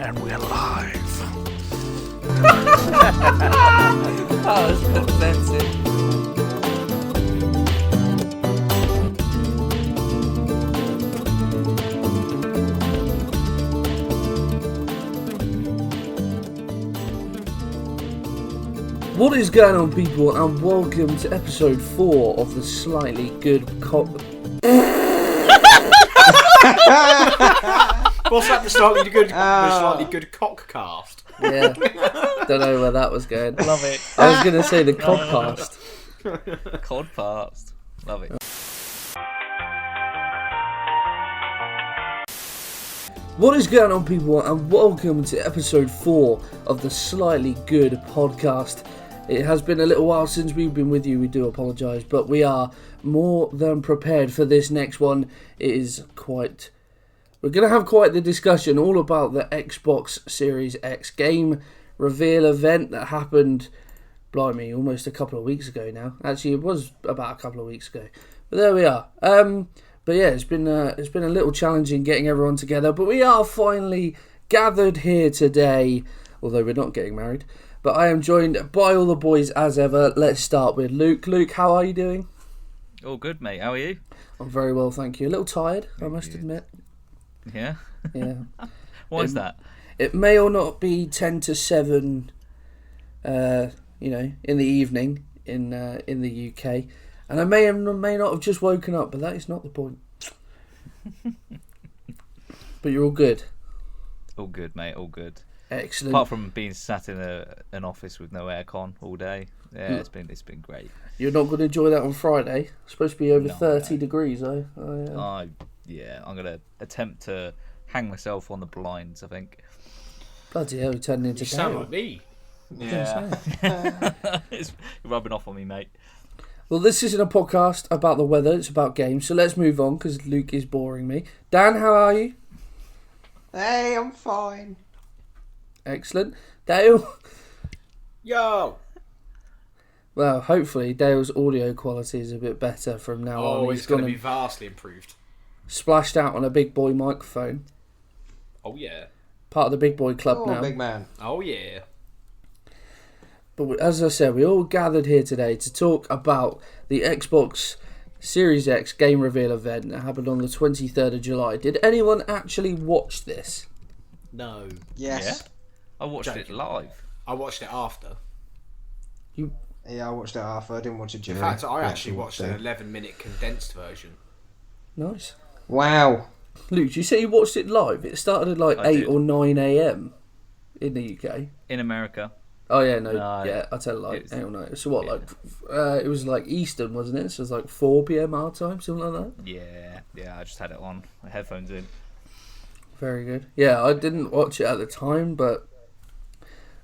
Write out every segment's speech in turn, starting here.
And we're live. That was pathetic. What is going on, people, and welcome to episode 4 of the Slightly Good What's that? The slightly good cockcast. Yeah, don't know where that was going. Love it. I was going to say the codcast. Codcast. Love it. What is going on, people, and welcome to episode 4 of the Slightly Good podcast. It has been a little while since we've been with you, we do apologise, but we are more than prepared for this next one. It is quite... We're going to have quite the discussion all about the Xbox Series X game reveal event that happened, blimey, almost a couple of weeks ago now. Actually, it was about a couple of weeks ago. But there we are. But yeah, it's been a little challenging getting everyone together. But we are finally gathered here today, although we're not getting married. But I am joined by all the boys as ever. Let's start with Luke. Luke, how are you doing? All good, mate. How are you? I'm very well, thank you. A little tired, I must admit. Yeah? Yeah. Why is that? It may or not be 10 to 7, in the evening in the UK. And I may not have just woken up, but that is not the point. But you're all good. All good, mate. All good. Excellent. Apart from being sat in an office with no aircon all day, yeah, it's been great. You're not going to enjoy that on Friday. It's supposed to be over 30 degrees, though. Yeah. I'm gonna attempt to hang myself on the blinds, I think. Bloody hell, you turned into You sound like me. Yeah. It's rubbing off on me, mate. Well, this isn't a podcast about the weather, it's about games, so let's move on, because Luke is boring me. Dan, how are you? Hey, I'm fine. Excellent. Dale? Yo. Well, hopefully Dale's audio quality is a bit better from now on. Oh, it's going to be vastly improved. Splashed out on a big boy microphone. Oh, yeah. Part of the big boy club now. Big man. Oh, yeah. But as I said, we all gathered here today to talk about the Xbox Series X game reveal event that happened on the 23rd of July. Did anyone actually watch this? No. Yes. Yeah? I watched it live. I watched it after. Yeah, I watched it after. I didn't watch it In during. fact, I actually watched an 11-minute condensed version. Nice. Wow. Luke, you say you watched it live? It started at like 8 did. or 9 a.m. in the UK. In America. Oh yeah, no, No, yeah, I tell like it was- 8 or 9. So what, yeah. it was like Eastern, wasn't it? So it was like 4 p.m. our time, something like that. Yeah, I just had it on. My headphones in. Very good. Yeah, I didn't watch it at the time, but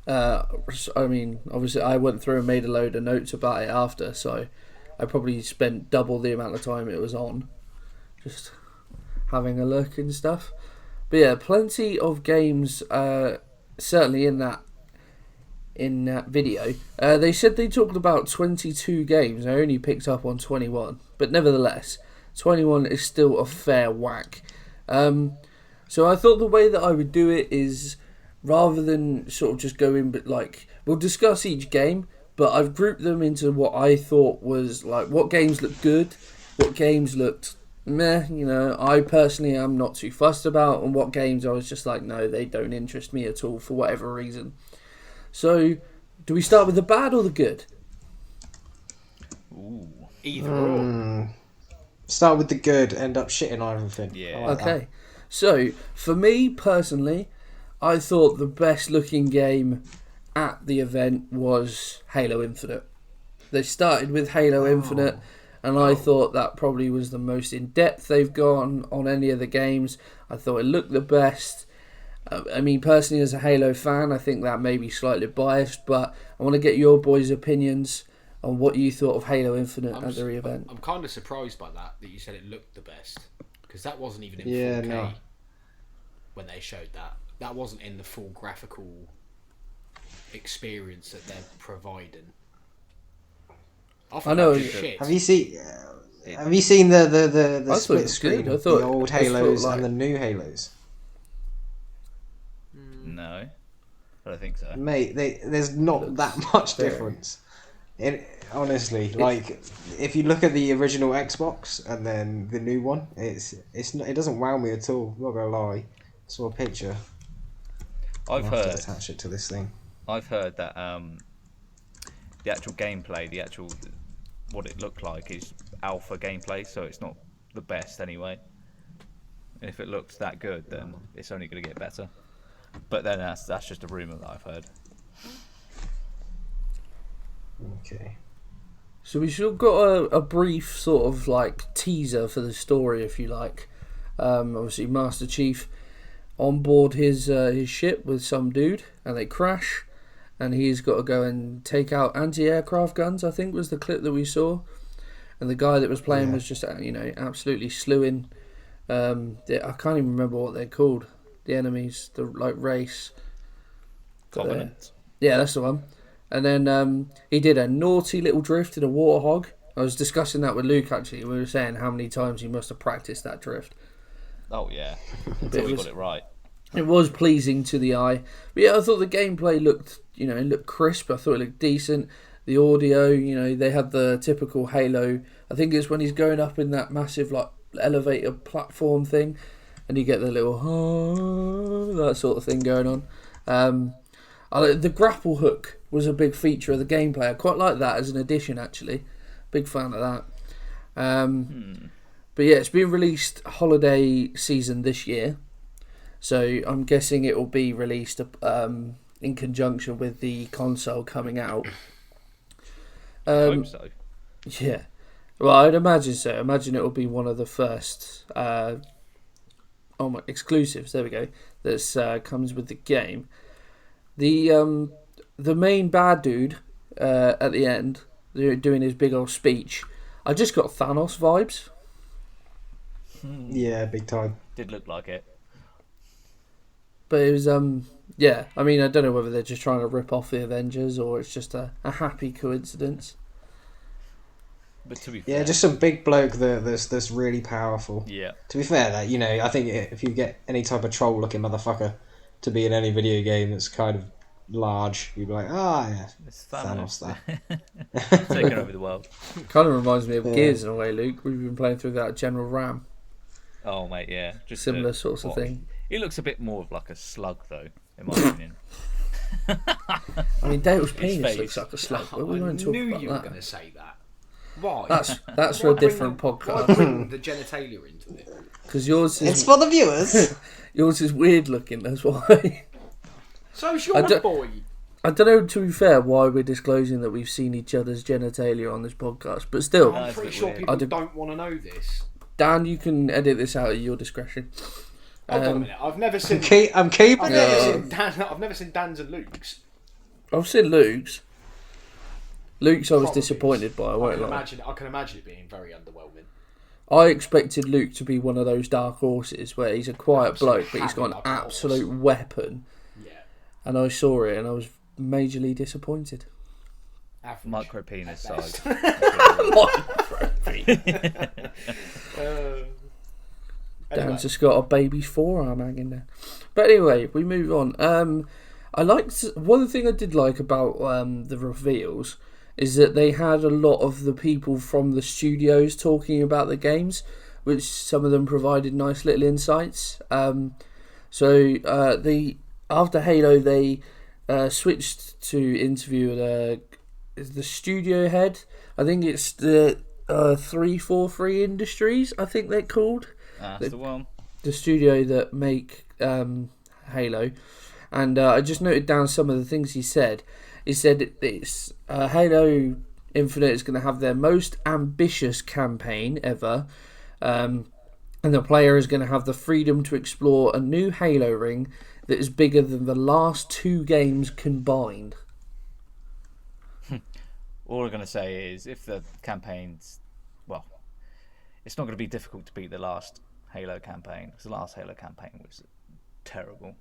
obviously I went through and made a load of notes about it after, so I probably spent double the amount of time it was on, just having a look and stuff. But yeah, plenty of games, certainly in that video. They said they talked about 22 games. I only picked up on 21, but nevertheless, 21 is still a fair whack. So I thought the way that I would do it is, rather than sort of just go in, but like, we'll discuss each game, but I've grouped them into what I thought was like, what games looked good, what games looked meh, I personally am not too fussed about, and what games I was just like, no, they don't interest me at all for whatever reason. So, do we start with the bad or the good? Ooh. Either or. Start with the good, end up shitting on everything. Yeah. I like Okay. that. So, for me personally, I thought the best looking game at the event was Halo Infinite. They started with Halo Infinite, and I thought that probably was the most in-depth they've gone on any of the games. I thought it looked the best. I mean, personally, as a Halo fan, I think that may be slightly biased, but I want to get your boys' opinions on what you thought of Halo Infinite at the event. I'm kind of surprised by that you said it looked the best, because that wasn't even in 4K when they showed that. That wasn't in the full graphical experience that they're providing. I know. Shit. Have you seen the split screen? I thought the old it felt Halos like... and the new Halos. No, I don't think so. Mate, there's not that much difference. Honestly, like if you look at the original Xbox and then the new one, it's not, it doesn't wow me at all. I'm not gonna lie. Saw a picture. I'll have to attach it to this thing. I've heard that the actual gameplay, what it looked like is alpha gameplay, so it's not the best anyway. And if it looks that good, then it's only going to get better. But then that's just a rumor that I've heard. Okay. So we should have got a brief sort of like teaser for the story, if you like. Obviously, Master Chief on board his ship with some dude, and they crash, and he's got to go and take out anti-aircraft guns, I think was the clip that we saw. And the guy that was playing was just, absolutely slewing. I can't even remember what they're called. The enemies, the race. Covenant. Yeah, that's the one. And then he did a naughty little drift in a warthog. I was discussing that with Luke, actually. We were saying how many times he must have practiced that drift. Oh, yeah. Until we got it right. It was pleasing to the eye. But yeah, I thought the gameplay looked crisp. I thought it looked decent. The audio, they had the typical Halo. I think it's when he's going up in that massive elevator platform thing, and you get the little that sort of thing going on. The grapple hook was a big feature of the gameplay. I quite like that as an addition, actually. Big fan of that. But yeah, it's been released holiday season this year, so I'm guessing it will be released in conjunction with the console coming out. I hope so. Yeah. Well, I'd imagine so. Imagine it will be one of the first exclusives. There we go. That comes with the game. The main bad dude at the end, doing his big old speech. I just got Thanos vibes. Yeah, big time. Did look like it. But it was yeah. I mean, I don't know whether they're just trying to rip off the Avengers or it's just a happy coincidence. But to be fair, just some big bloke that's really powerful. Yeah. To be fair, I think if you get any type of troll-looking motherfucker to be in any video game that's kind of large, you'd be like, yeah, it's Thanos there. Taking over the world. Kind of reminds me of Gears in a way, Luke. We've been playing through that General Ram. Oh, mate, yeah. Just similar sorts of thing. He looks a bit more of like a slug, though, in my opinion. I mean, Dale's penis looks like a slug, but we won't talk about that. I knew you were going to say that. Why? That's for a different podcast. Why bring the genitalia into it? Because yours is... It's for the viewers. Yours is weird looking, that's why. So's your boy. I don't know, to be fair, why we're disclosing that we've seen each other's genitalia on this podcast, but still... I'm pretty sure people don't want to know this. Dan, you can edit this out at your discretion. Hold on a minute. I've never seen... I'm keeping it. I've never seen Dan's and Luke's. I've seen Luke's. Luke's I was disappointed by, I can imagine it being very underwhelming. I expected Luke to be one of those dark horses where he's a quiet bloke, but he's got an absolute weapon. Yeah. And I saw it and I was majorly disappointed. Average. Micro penis size. Dan's just got a baby's forearm hanging there. But anyway, we move on. I liked one thing I did like about the reveals is that they had a lot of the people from the studios talking about the games, which some of them provided nice little insights. So after Halo, they switched to interview the studio head. I think it's the 343 Industries, I think they're called. That's the one. The studio that make Halo. And I just noted down some of the things he said. He said it's Halo Infinite is going to have their most ambitious campaign ever. And the player is going to have the freedom to explore a new Halo ring that is bigger than the last two games combined. All I'm going to say is if the campaign's... Well, it's not going to be difficult to beat the last Halo campaign, because the last Halo campaign was terrible.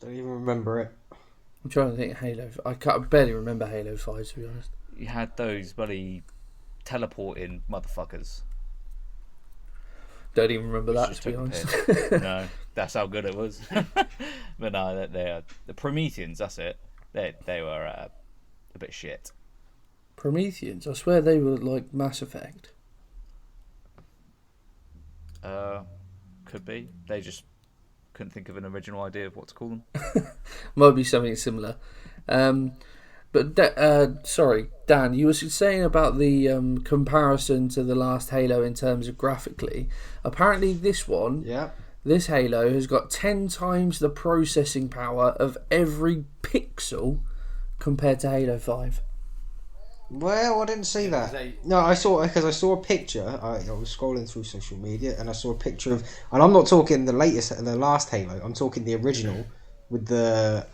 Don't even remember it. I'm trying to think of Halo. I barely remember Halo 5, to be honest. You had those bloody teleporting motherfuckers. Don't even remember that, to be honest. No. That's how good it was. But no, the Prometheans. That's it. They were a bit shit. Prometheans. I swear they were like Mass Effect. Could be. They just couldn't think of an original idea of what to call them. Might be something similar. Sorry, Dan, you were saying about the comparison to the last Halo in terms of graphically. Apparently this one, this Halo has got 10 times the processing power of every pixel compared to Halo 5. Well, I didn't see that. No, I saw a picture. I was scrolling through social media and I saw a picture of, and I'm not talking the last Halo. I'm talking the original with the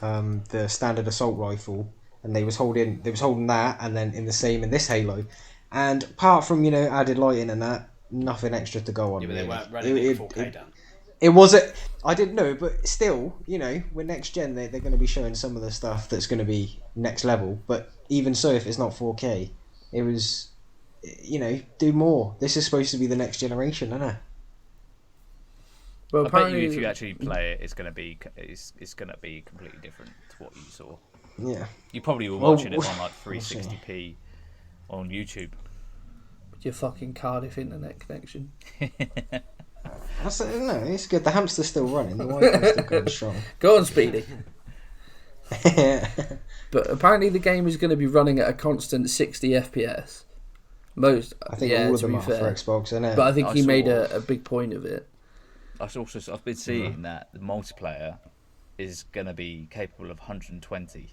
standard assault rifle, and they was holding that, and then in this Halo, and apart from added lighting and that, nothing extra to go on. Yeah, but they weren't running in 4K down. It wasn't. I didn't know, but still, with next gen, they're going to be showing some of the stuff that's going to be next level. But even so, if it's not 4K, it was, do more. This is supposed to be the next generation, isn't it? Well, I bet you if you actually play it, it's going to be completely different to what you saw. Yeah. You probably were watching it on like 360p on YouTube. With your fucking Cardiff internet connection. No, it's good. The hamster's still running. The Wi-Fi's still going strong. Go on, Speedy. But apparently the game is going to be running at a constant 60 FPS. I think all of them are for Xbox, isn't it? But I think he made a big point of it. I've been seeing that the multiplayer is going to be capable of 120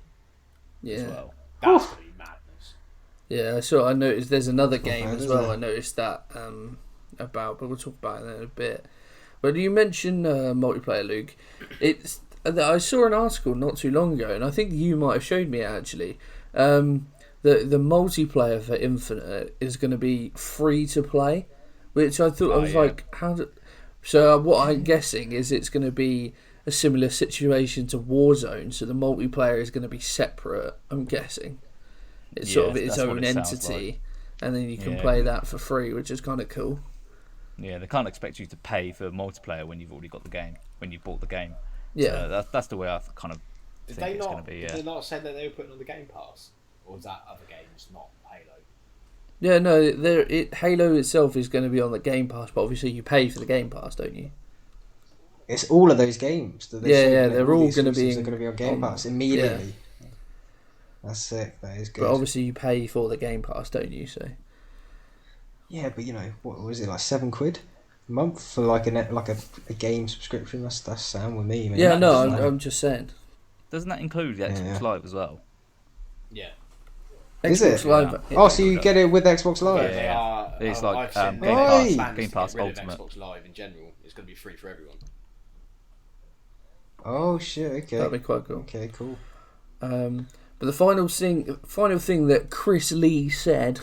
as well. That's going to be madness. Yeah, I noticed there's another game as well. I noticed that about, but we'll talk about it in a bit. But you mentioned multiplayer, Luke. I saw an article not too long ago, and I think you might have showed me it, actually. The multiplayer for Infinite is going to be free to play, which I thought like, how do... So what I'm guessing is it's going to be a similar situation to Warzone, so the multiplayer is going to be separate, I'm guessing. It's sort of its own entity, and then you can play that for free, which is kind of cool. Yeah, they can't expect you to pay for multiplayer when you've already got the game, when you've bought the game. Yeah. So that's the way I kind of think it's going to be. Did they not say that they were putting on the Game Pass? Or was that other games, not Halo? Yeah, no, Halo itself is going to be on the Game Pass, but obviously you pay for the Game Pass, don't you? It's all of those games. They're all going to be on Game Pass immediately. Yeah. That's sick. That is good. But obviously you pay for the Game Pass, don't you? So. Yeah, but what was it, like £7 a month for like a game subscription? That's sound with me, man. Yeah, no, I'm just saying. Doesn't that include the Xbox Live as well? Yeah. Is it? Live, Oh, so you get it with Xbox Live? Yeah. It's like Game Pass Ultimate. Xbox Live in general is going to be free for everyone. Oh shit! Okay. That'd be quite cool. Okay, cool. But the final thing that Chris Lee said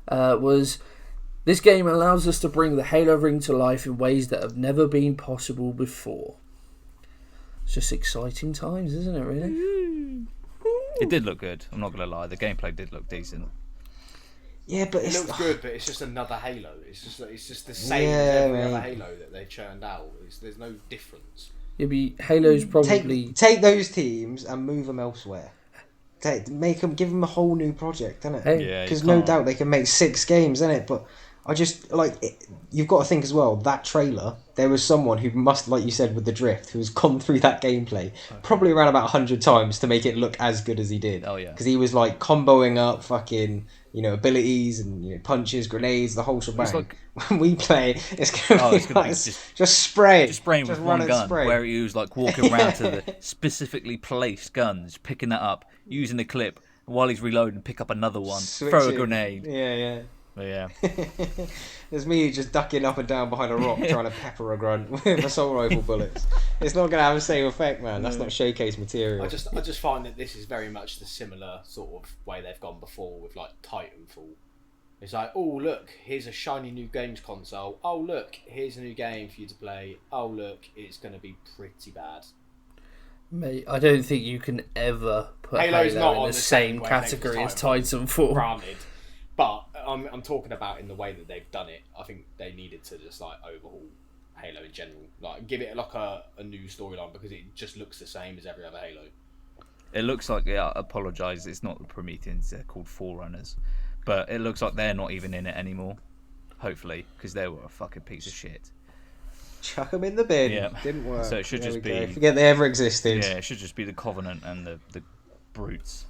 was, this game allows us to bring the Halo ring to life in ways that have never been possible before. It's just exciting times, isn't it, really? It did look good, I'm not going to lie. The gameplay did look decent. Yeah, but it looks good, but it's just another Halo. It's just the same as every other Halo that they churned out. There's no difference. Halo's probably... Take those teams and move them elsewhere. Give them a whole new project, innit? Because no doubt they can make 6 games, innit? But I just, you've got to think as well, that trailer, there was someone who must, like you said with the drift, who's gone through that gameplay probably around about 100 times to make it look as good as he did. Oh, yeah. Because he was, comboing up fucking, abilities and punches, grenades, the whole shebang. When we play, it's going to be just spray. Just spraying with one gun, where he was, walking around to the specifically placed guns, picking that up, using the clip, while he's reloading, pick up another one, throw a grenade. Yeah. But yeah. There's me just ducking up and down behind a rock trying to pepper a grunt with assault rifle bullets. It's not going to have the same effect, man. That's not showcase material. I just find that this is very much the similar sort of way they've gone before with Titanfall. It's like, oh look, here's a shiny new games console. Oh look, here's a new game for you to play. Oh look, it's going to be pretty bad. Mate, I don't think you can ever put Halo in the same category as Titanfall. Granted. But I'm talking about in the way that they've done it. I think they needed to just overhaul Halo in general. Like, give it like a new storyline, because it just looks the same as every other Halo. It looks like, I apologise, it's not the Prometheans, they're called Forerunners. But it looks like they're not even in it anymore. Hopefully, because they were a fucking piece of shit. Chuck them in the bin. Yeah. Didn't work. So it should just be... Forget they ever existed. Yeah, it should just be the Covenant and the Brutes.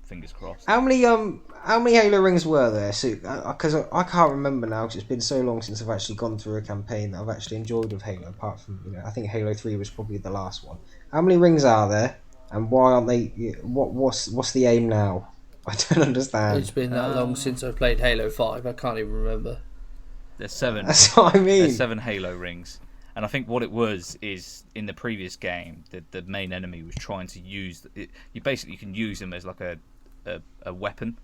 Fingers crossed. How many Halo rings were there? So, because I can't remember now, because it's been so long since I've actually gone through a campaign that I've actually enjoyed of Halo. Apart from, I think Halo 3 was probably the last one. How many rings are there, and why aren't they? What's the aim now? I don't understand. It's been that long since I played Halo 5. I can't even remember. There's 7. That's what I mean. There's 7 Halo rings. And I think what it was is, in the previous game, the main enemy was trying to use... You can use them as like a weapon,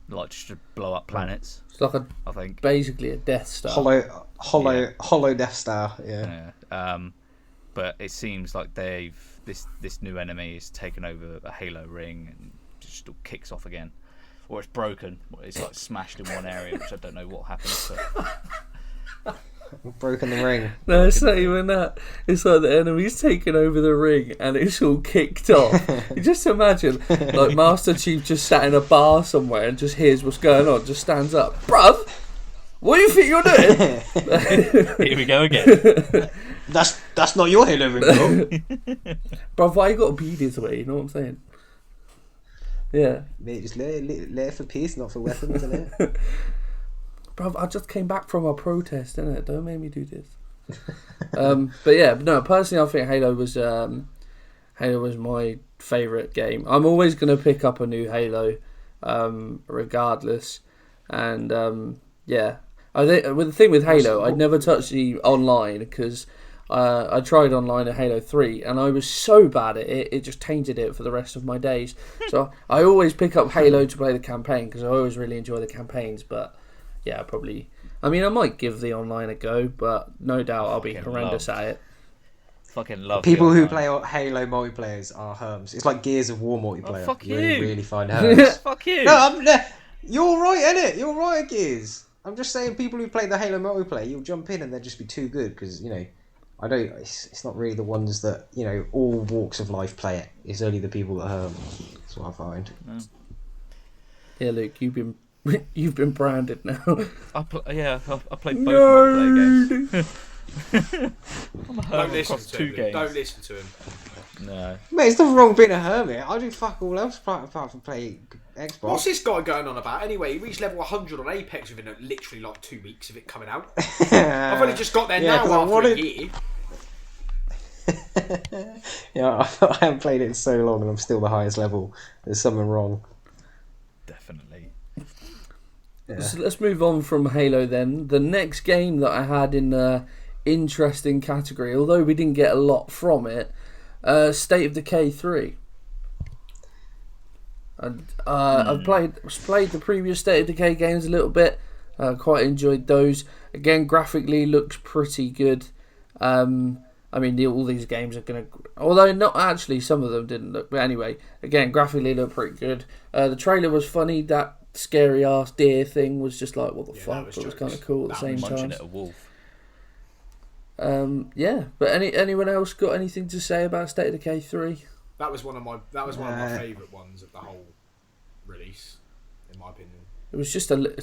like just to blow up planets. It's like I think basically a Death Star. Hollow Death Star. Yeah. But it seems like this new enemy has taken over a Halo ring and just still kicks off again, or it's broken. It's like smashed in one area, which I don't know what happened. But... Broken the ring. No, it's not even that. It's like the enemy's taken over the ring and it's all kicked off. You just imagine, like, Master Chief just sat in a bar somewhere and just hears what's going on, just stands up. Bruv, what do you think you're doing? Here we go again. That's not your Halo ring, bro. Bruv, why you got to be this way? You know what I'm saying? Yeah. Mate, just let it for peace, not for weapons, isn't it? Bruv, I just came back from a protest, innit? Don't make me do this. But yeah, no, personally I think Halo was my favourite game. I'm always going to pick up a new Halo, regardless. And yeah, I think with the thing with Halo, I'd never touched the online, because I tried online at Halo 3 and I was so bad at it, it just tainted it for the rest of my days. So I always pick up Halo to play the campaign, because I always really enjoy the campaigns. But yeah, I might give the online a go, but no doubt I'll be horrendous at it. Fucking love people who play Halo multiplayers are herms. It's like Gears of War multiplayer. Fuck you. Really find herms. Fuck you. No, you're right, innit? You're right at Gears. I'm just saying, people who play the Halo multiplayer, you'll jump in and they'll just be too good, because I don't. It's not really the ones that all walks of life play it. It's only the people that herm. That's what I find. Yeah, Luke, you've been branded now. I played both multiplayer games. I'm a hermit across 2 games. Don't listen to him. No. Mate, it's nothing wrong being a hermit. I do fuck all else apart from play Xbox. What's this guy going on about? Anyway, he reached level 100 on Apex within literally like 2 weeks of it coming out. I've only just got there now after a year. Yeah, I haven't played it in so long and I'm still the highest level. There's something wrong. Definitely. Yeah. So let's move on from Halo then. The next game that I had in the interesting category, although we didn't get a lot from it, State of Decay 3. And I've played the previous State of Decay games a little bit. Quite enjoyed those. Again, graphically looks pretty good. All these games are going to... Although not actually, some of them didn't look. But anyway, again, graphically look pretty good. The trailer was funny. That scary ass deer thing was just like, what the fuck? It was kind of cool at the same time. At a wolf. But anyone else got anything to say about State of Decay 3? That was one of my favourite ones of the whole release, in my opinion. It was just a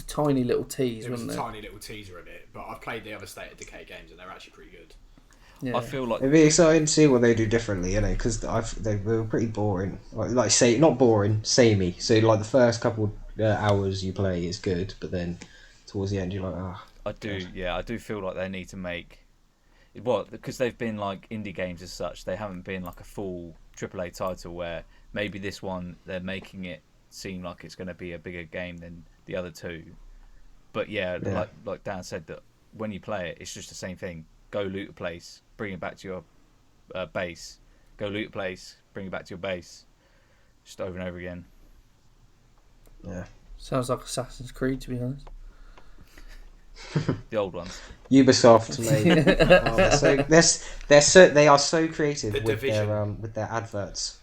tiny little tease, wasn't it? It was a tiny little teaser in it, but I've played the other State of Decay games and they're actually pretty good. Yeah. I feel like it'd be exciting to see what they do differently, because they were pretty boring. Like say, not boring, samey. So like the first couple hours you play is good, but then towards the end you're like, I do feel like they need to make because they've been like indie games as such. They haven't been like a full AAA title where maybe this one they're making it seem like it's going to be a bigger game than the other two. But like Dan said, that when you play it, it's just the same thing. Go loot a place, bring it back to your base. Go loot a place, bring it back to your base. Just over and over again. Yeah. Sounds like Assassin's Creed, to be honest. The old ones. Ubisoft, mate. They are so creative with their adverts.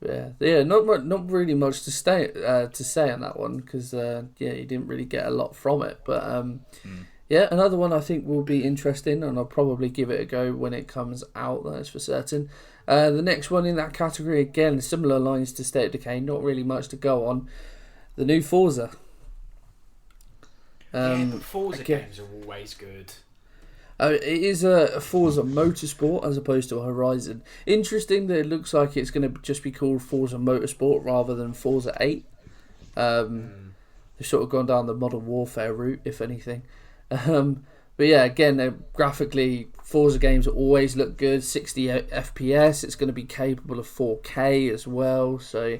Yeah. Not really much to say on that one, because you didn't really get a lot from it. But Yeah, another one I think will be interesting, and I'll probably give it a go when it comes out, that's for certain. The next one in that category, again, similar lines to State of Decay, not really much to go on. The new Forza. But Forza games are always good. It is a Forza Motorsport as opposed to a Horizon. Interesting that it looks like it's going to just be called Forza Motorsport rather than Forza 8. They've sort of gone down the Modern Warfare route, if anything. But yeah, again, graphically, Forza games always look good. 60 FPS. It's going to be capable of 4K as well. So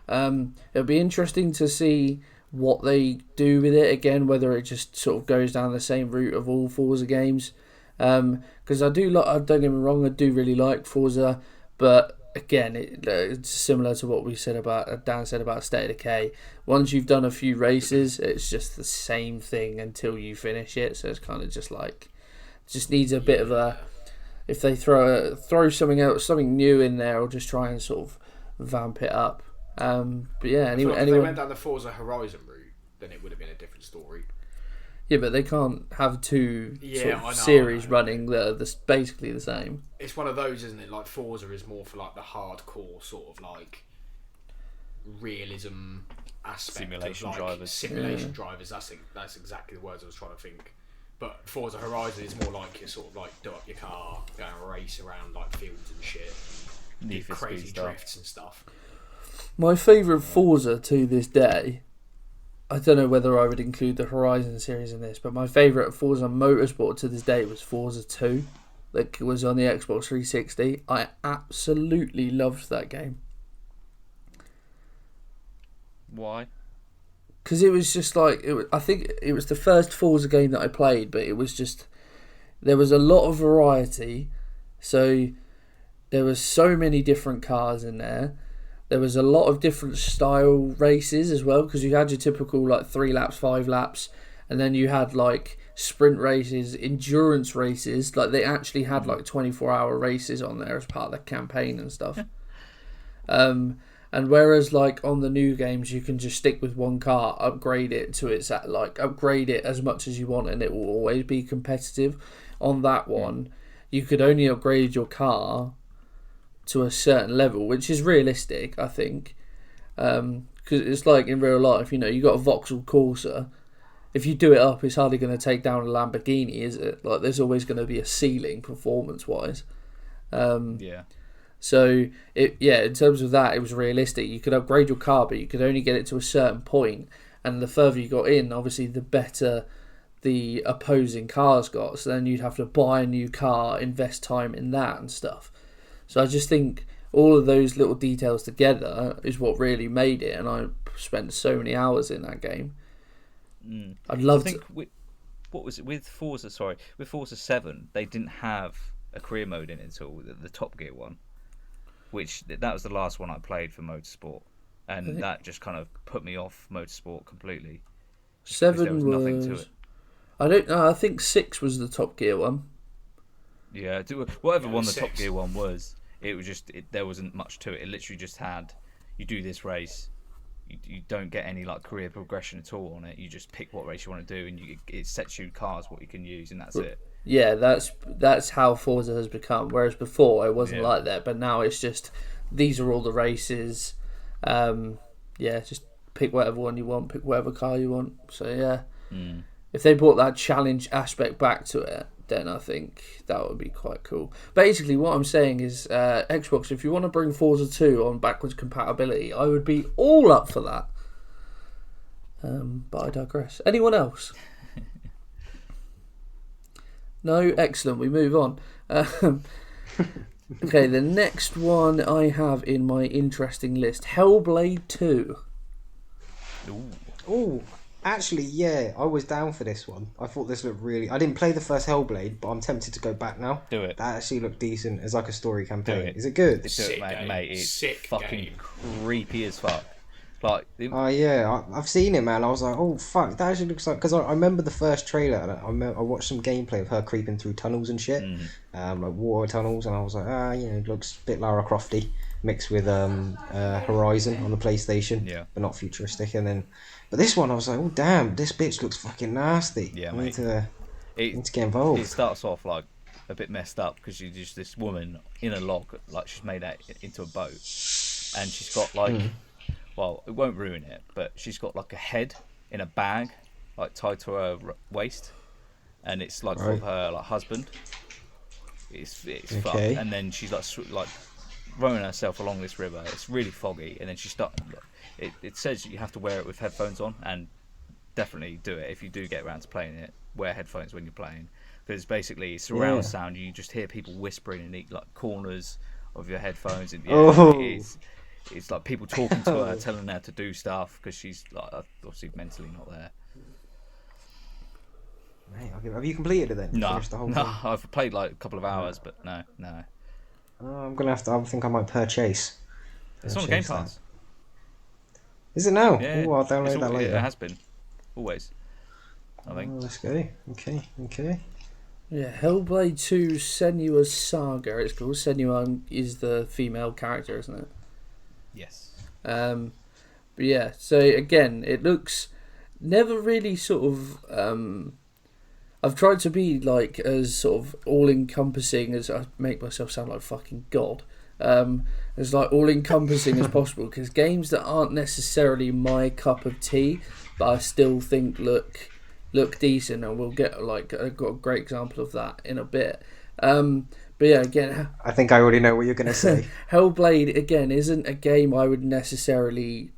it'll be interesting to see what they do with it again, whether it just sort of goes down the same route of all Forza games. Because I do like, don't get me wrong, I do really like Forza, but again, it's similar to what we said about Dan said about State of Decay. Once you've done a few races, it's just the same thing until you finish it. So it's kind of just like, just needs a bit of a, if they throw something else, something new in there, or just try and sort of vamp it up. But yeah, if they went down the Forza Horizon route, then it would have been a different story. Yeah, but they can't have two series running that are basically the same. It's one of those, isn't it? Like Forza is more for like the hardcore sort of like realism aspect. Simulation of, like, drivers. Simulation drivers. That's exactly the words I was trying to think. But Forza Horizon is more like you sort of like do up your car, go and race around like fields and shit, and do crazy drifts and stuff. My favourite Forza to this day, I don't know whether I would include the Horizon series in this, but my favourite Forza Motorsport to this day was Forza 2. That was on the Xbox 360. I absolutely loved that game. Why? Because it was just like, I think it was the first Forza game that I played, but it was just, there was a lot of variety. So there was so many different cars in there. There was a lot of different style races as well, because you had your typical like 3 laps, 5 laps, and then you had like sprint races, endurance races. Like they actually had like 24-hour races on there as part of the campaign and stuff. And whereas like on the new games, you can just stick with one car, upgrade it to its upgrade it as much as you want, and it will always be competitive. On that one, you could only upgrade your car to a certain level, which is realistic, I think, because it's like in real life, you know, you got a Vauxhall Corsa. If you do it up, it's hardly going to take down a Lamborghini, is it? Like, there's always going to be a ceiling performance-wise. So in terms of that, it was realistic. You could upgrade your car, but you could only get it to a certain point, and the further you got in, obviously, the better the opposing cars got. So then you'd have to buy a new car, invest time in that and stuff. So I just think all of those little details together is what really made it, and I spent so many hours in that game. I'd love to. What was it with Forza? Sorry, with Forza 7, they didn't have a career mode in it at all. The Top Gear one, which that was the last one I played for Motorsport, and that just kind of put me off Motorsport completely. 7 there was nothing to it. I don't know. I think 6 was the Top Gear one. Yeah, whatever one the Top Gear one was, it was just there wasn't much to it. It literally just had, you do this race, you don't get any like career progression at all on it. You just pick what race you want to do, and it sets you cars what you can use, and that's it. Yeah, that's how Forza has become. Whereas before it wasn't like that, but now it's just these are all the races. Just pick whatever one you want, pick whatever car you want. So yeah, if they brought that challenge aspect back to it, then I think that would be quite cool. Basically, what I'm saying is, Xbox, if you want to bring Forza 2 on backwards compatibility, I would be all up for that. But I digress. Anyone else? No? Excellent. We move on. Okay, the next one I have in my interesting list, Hellblade 2. Ooh. Actually, yeah, I was down for this one. I thought this looked really... I didn't play the first Hellblade, but I'm tempted to go back now. Do it. That actually looked decent as like a story campaign. Do it. Is it good? Do it, mate. It's Sick fucking game. creepy as fuck. Like, Oh yeah, I've seen it, man. I was like, oh fuck, that actually looks like, because I remember the first trailer. And I watched some gameplay of her creeping through tunnels and shit, like water tunnels, and I was like, it looks a bit Lara Crofty mixed with Horizon on the PlayStation, Yeah. but not futuristic. And then, but this one, I was like, oh damn, this bitch looks fucking nasty. Yeah, I mate. need to get involved. It starts off like a bit messed up because she's just this woman in a log, like she's made out into a boat, and she's got like, well, it won't ruin it, but she's got like a head in a bag, like tied to her waist, and it's like of her like husband. It's fucked, and then she's like rowing herself along this river. It's really foggy, and then she starts. It says you have to wear it with headphones on, and definitely do it if you do get around to playing it. Wear headphones when you're playing, because basically surround sound. You just hear people whispering in like corners of your headphones, and it's like people talking to her, telling her to do stuff because she's like obviously mentally not there. Mate, have you completed it then? No, The whole no, thing? I've played like a couple of hours, but no. I'm gonna have to. I think I might purchase. It's on Game Pass. Is it now? Yeah, I'll download that later. It has been, always. I think. Let's go. Okay. Yeah, Hellblade 2 Senua's Saga. It's called. Senua is the female character, isn't it? Yes. But yeah, so again, it looks never really sort of. I've tried to be like as sort of all-encompassing as I make myself sound like fucking God. As like all-encompassing as possible, because games that aren't necessarily my cup of tea, but I still think look decent, and we'll get like I've got a great example of that in a bit. But yeah, again, I think I already know what you're gonna say. Hellblade again isn't a game I would necessarily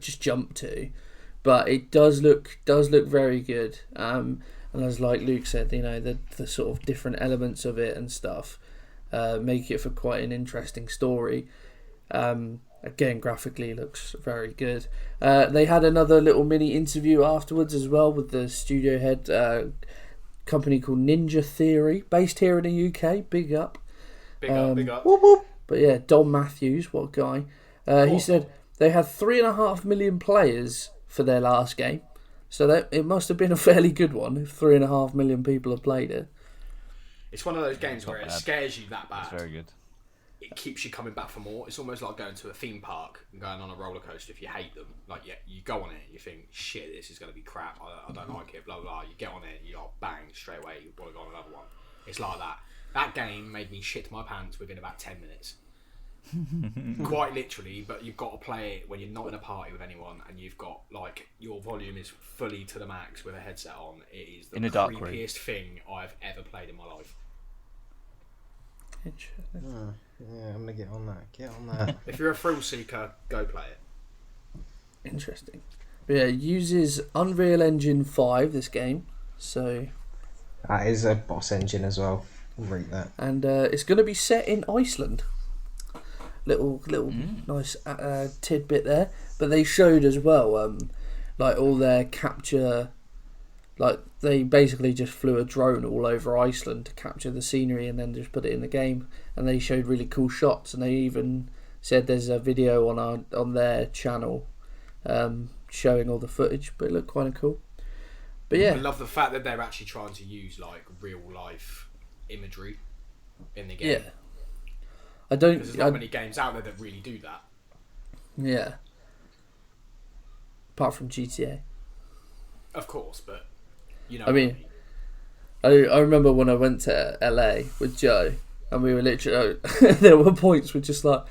just jump to, but it does look very good. And as like Luke said, the sort of different elements of it and stuff make it for quite an interesting story. Again, graphically looks very good. They had another little mini interview afterwards as well with the studio head, company called Ninja Theory, based here in the UK. Big up. Big up. Whoop, whoop. But yeah, Don Matthews, what a guy. He said they had 3.5 million players for their last game. So it must have been a fairly good one if 3.5 million people have played it. It's one of those games where it scares you that bad. It's very good. It keeps you coming back for more. It's almost like going to a theme park and going on a roller coaster if you hate them. Like, yeah, you go on it and you think, shit, this is going to be crap. I don't like it, blah, blah, blah. You get on it and you're like, bang, straight away, you want to go on another one. It's like that. That game made me shit my pants within about 10 minutes. Quite literally, but you've got to play it when you're not in a party with anyone and you've got, like, your volume is fully to the max with a headset on. It is the creepiest thing I've ever played in my life. Interesting. Yeah, I'm gonna get on that. If you're a thrill seeker, go play it. Interesting. But yeah, it uses Unreal Engine 5, this game. So that is a boss engine as well. I'll rate that. And it's going to be set in Iceland. Little nice tidbit there. But they showed as well, like all their capture. Like they basically just flew a drone all over Iceland to capture the scenery and then just put it in the game. And they showed really cool shots. And they even said there's a video on their channel showing all the footage. But it looked kind of cool. But yeah, I love the fact that they're actually trying to use like real life imagery in the game. Yeah, I don't. Because there's not many games out there that really do that. Yeah. Apart from GTA. Of course, but you know. I mean, I remember when I went to LA with Joe, and we were literally there were points where just like,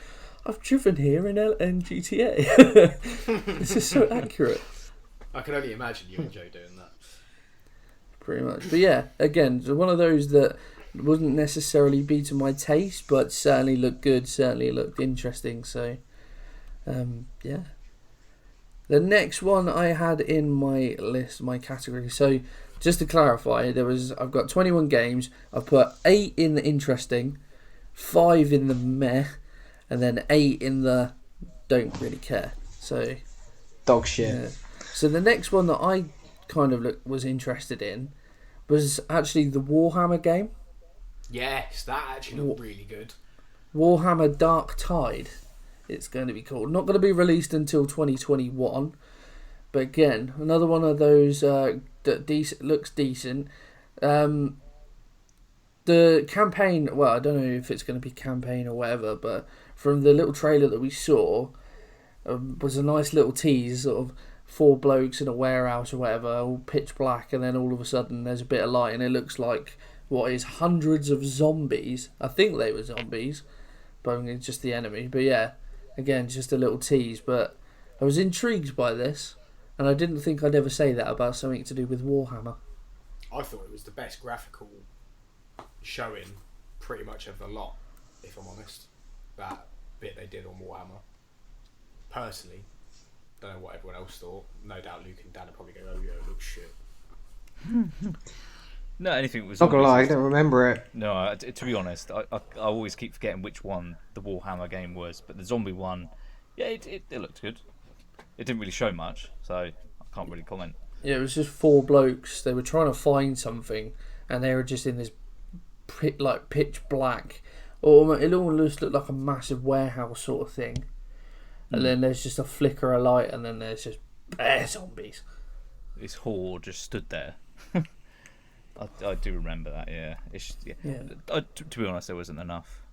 I've driven here in GTA. This is so accurate. I can only imagine you and Joe doing that. Pretty much, but yeah, again, one of those that wouldn't necessarily be to my taste, but certainly looked good, certainly looked interesting. So, yeah. The next one I had in my list, my category. So, just to clarify, I've got 21 games. I've put 8 in the interesting, 5 in the meh, and then 8 in the don't really care. So, dog shit. Yeah. So the next one that I kind of was interested in was actually the Warhammer game. Yes, that actually looked really good. Warhammer Dark Tide it's going to be cool. Not going to be released until 2021, but again, another one of those that looks decent. The campaign, well, I don't know if it's going to be campaign or whatever, but from the little trailer that we saw, was a nice little tease, sort of 4 blokes in a warehouse or whatever, all pitch black, and then all of a sudden there's a bit of light, and it looks like what is hundreds of zombies. I think they were zombies, but it's just the enemy. But yeah, again, just a little tease, but I was intrigued by this, and I didn't think I'd ever say that about something to do with Warhammer. I thought it was the best graphical showing pretty much of the lot, if I'm honest. That bit they did on Warhammer. Personally, don't know what everyone else thought. No doubt Luke and Dan will probably go, oh yeah, it looks shit. No, anything was... Not gonna lie, I don't remember it. No, to be honest, I always keep forgetting which one the Warhammer game was, but the zombie one, yeah, it looked good. It didn't really show much, so I can't really comment. Yeah, it was just 4 blokes. They were trying to find something, and they were just in this pitch black, or it almost looked like a massive warehouse sort of thing. And then there's just a flicker of light, and then there's just bare zombies. This horde just stood there. I do remember that. Yeah, to be honest, there wasn't enough.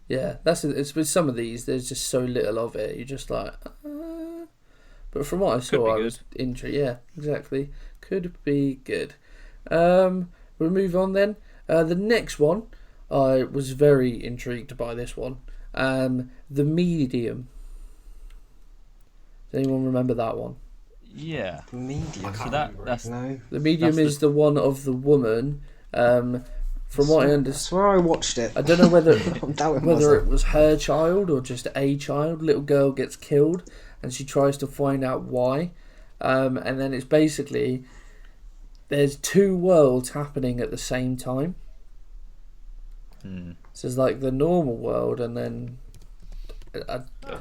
Yeah, it's with some of these. There's just so little of it. You're just like, but from what I saw, I was intrigued. Yeah, exactly. Could be good. We'll move on then. The next one, I was very intrigued by this one. The Medium. Does anyone remember that one? Yeah. The Medium. So that's no. The Medium is the one of the woman. From what I understand, That's where I watched it. I don't know whether whether it was her child or just a child. Little girl gets killed, and she tries to find out why. And then it's basically there's 2 worlds happening at the same time. So it's like the normal world, and then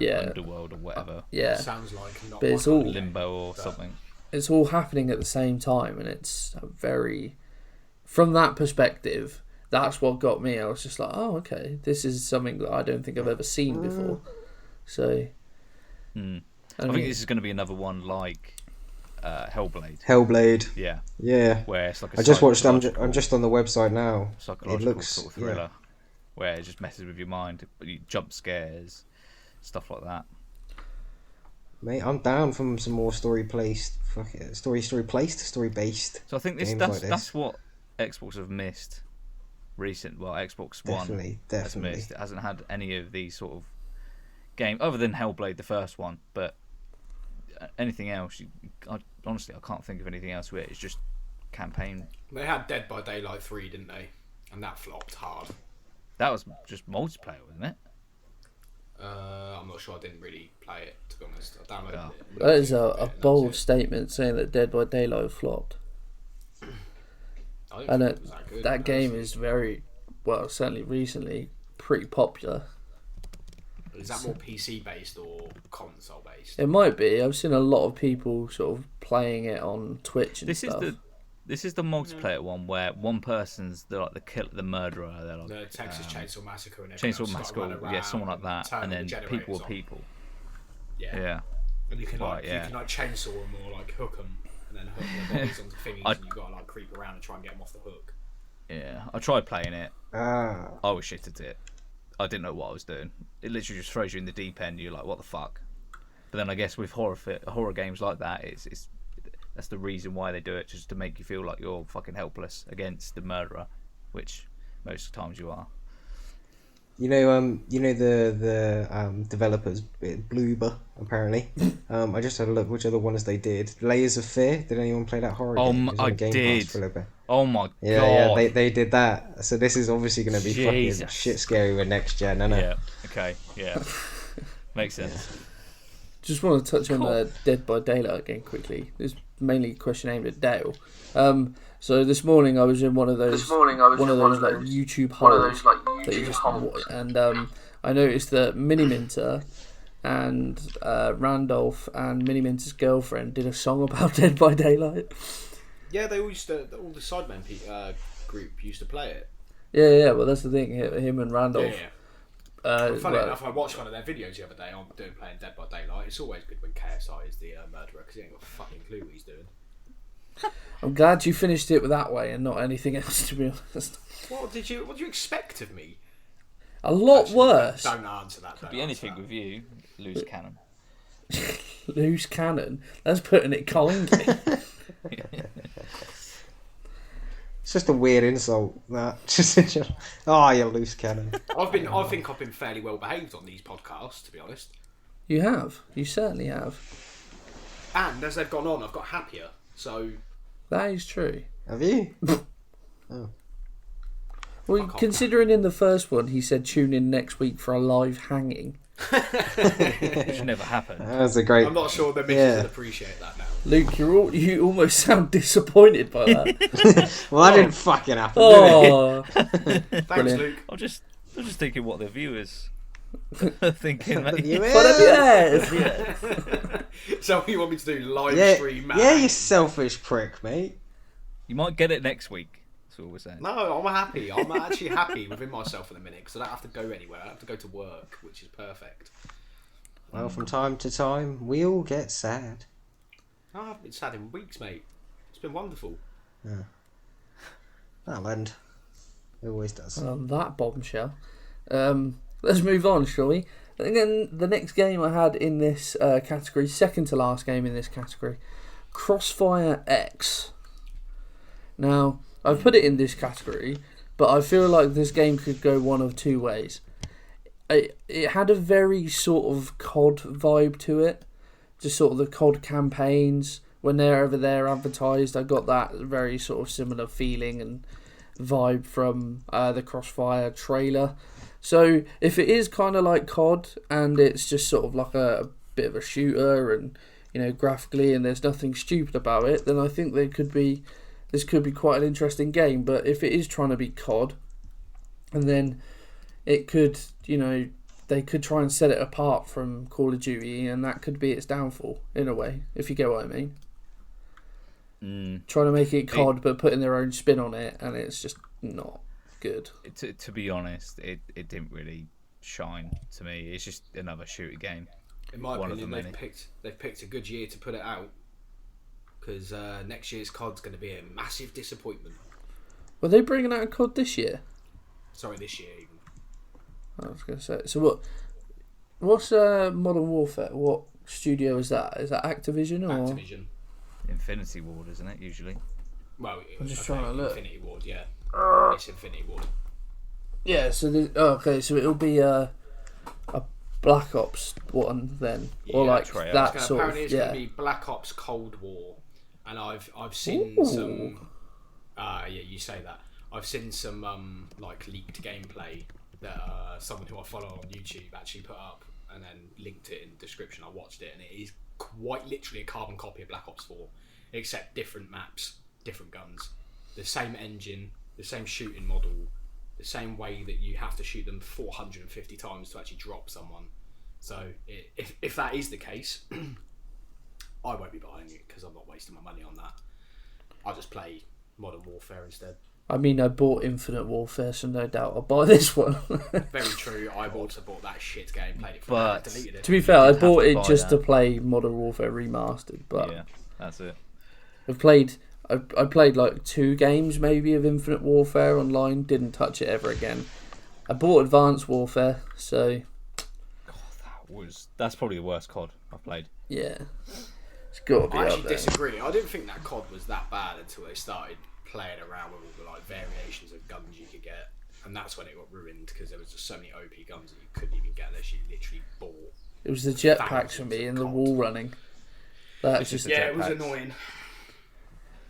underworld or whatever. Yeah, Sounds like not. but it's all Limbo or something. It's all happening at the same time, and it's very. From that perspective, that's what got me. I was just like, oh, okay, this is something that I don't think I've ever seen before. So, I think this is going to be another one like Hellblade. Yeah. Where it's like I just watched. I'm just on the website now. Psychological It looks sort of thriller, where it just messes with your mind, but you jump scares, stuff like that. Mate, I'm down from some more story based. So So I think that's what Xbox have missed. Xbox One has missed. It hasn't had any of these sort of games other than Hellblade, the first one. But anything else, honestly, I can't think of anything else where it's just campaign. They had Dead by Daylight 3, didn't they? And that flopped hard. That was just multiplayer, wasn't it? I'm not sure. I didn't really play it, to be honest. I downloaded it. That is a bold statement, saying that Dead by Daylight flopped. I don't And think it was that good. that game is very, well, certainly recently, pretty popular. Is that more PC based or console based? It might be. I've seen a lot of people sort of playing it on Twitch and stuff. This is the multiplayer one where one person's the murderer. They're like The Texas Chainsaw Massacre and Chainsaw Massacre, someone like that, and then people are people. Yeah. And you can you can like chainsaw them or like hook them, and then hook their bodies onto thingies, and you've got to like creep around and try and get them off the hook. Yeah, I tried playing it. I was shit at it. I didn't know what I was doing. It literally just throws you in the deep end. You're like, what the fuck? But then I guess with horror games like that, it's that's the reason why they do it, just to make you feel like you're fucking helpless against the murderer, which most of the times you are. You know the developers, Bloober, apparently. I just had a look which other ones they did. Layers of Fear. Did anyone play that horror game? I did. For a little bit. Oh my god. Yeah, they did that. So this is obviously going to be fucking shit scary with next gen, isn't it? Yeah. Okay. Yeah. Makes sense. Just want to touch on Dead by Daylight again quickly. It's mainly a question aimed at Dale. So this morning I was in one of those like YouTube holes that you just watch, and I noticed that Mini Minter and Randolph and Mini Minter's girlfriend did a song about Dead by Daylight. Yeah, they all used to. All the Sidemen group used to play it. Yeah. Well, that's the thing. Him and Randolph. Yeah. Funny enough, I watched one of their videos the other day on playing Dead by Daylight. It's always good when KSI is the murderer because he ain't got a fucking clue what he's doing. I'm glad you finished it that way and not anything else, to be honest. What did you expect of me? A lot worse. Don't answer that. Could be anything with you. Loose cannon. Loose cannon? That's putting it kindly. It's just a weird insult. That you loose cannon. I think I've been fairly well behaved on these podcasts, to be honest. You have. You certainly have. And as they've gone on, I've got happier. So that is true. Have you? Oh. Well, considering in the first one he said tune in next week for a live hanging. It should never happen. That was a great. I'm not sure the missus would appreciate that now. Luke, you almost sound disappointed by that. Well, that didn't fucking happen. Oh, Thanks, brilliant. Luke. I'm just thinking what the viewers are thinking. Mate. Yeah. So what you want me to do? Live stream? Yeah, you selfish prick, mate. You might get it next week. That's all we're saying. No, I'm happy. I'm actually happy within myself in a minute because I don't have to go anywhere. I don't have to go to work, which is perfect. Well, from time to time, we all get sad. I haven't been sad in weeks, mate. It's been wonderful. Yeah. That'll end. It always does. On that bombshell. Let's move on, shall we? And then the next game I had in this category, second to last game in this category, Crossfire X. Now, I've put it in this category, but I feel like this game could go one of two ways. It had a very sort of COD vibe to it. Just sort of the COD campaigns, when they're over there advertised, I got that very sort of similar feeling and vibe from the Crossfire trailer. So if it is kind of like COD and it's just sort of like a bit of a shooter and, you know, graphically and there's nothing stupid about it, then I think this could be quite an interesting game. But if it is trying to be COD, and then it could, you know, they could try and set it apart from Call of Duty, and that could be its downfall in a way, if you get what I mean. Trying to make it COD but putting their own spin on it, and it's just not good. To be honest, it didn't really shine to me. It's just another shooter game. In my opinion, they've picked a good year to put it out because next year's COD's going to be a massive disappointment. Were they bringing out a COD this year? Sorry, this year even. I was going to say. So what's Modern Warfare? What studio is that? Is that Activision or Activision? Infinity Ward, isn't it, usually? Well, I'm just trying to look. Infinity Ward, yeah. It's Infinity Ward. Yeah, so so it'll be a Black Ops one then, or like that sort of. Apparently, it's going to be Black Ops Cold War, and I've seen some. Yeah, you say that. I've seen some like leaked gameplay that someone who I follow on YouTube actually put up, and then linked it in the description. I watched it, and it is quite literally a carbon copy of Black Ops 4, except different maps, different guns, the same engine, the same shooting model, the same way that you have to shoot them 450 times to actually drop someone. So if that is the case, I won't be buying it because I'm not wasting my money on that. I'll just play Modern Warfare instead. I mean, I bought Infinite Warfare, so no doubt I'll buy this one. Very true. I also bought that shit game, played it for But deleted it. To be fair, I bought it just to play Modern Warfare Remastered. But yeah, that's it. I played like 2 games maybe of Infinite Warfare online. Didn't touch it ever again. I bought Advanced Warfare, so That's probably the worst COD I've played. yeah, it's got to be I up actually there. disagree. I didn't think that COD was that bad until they started playing around with all the like variations of guns you could get, and that's when it got ruined because there was just so many OP guns that you couldn't even get unless you literally bought. It was the jetpacks for me and the wall running. That just it was annoying.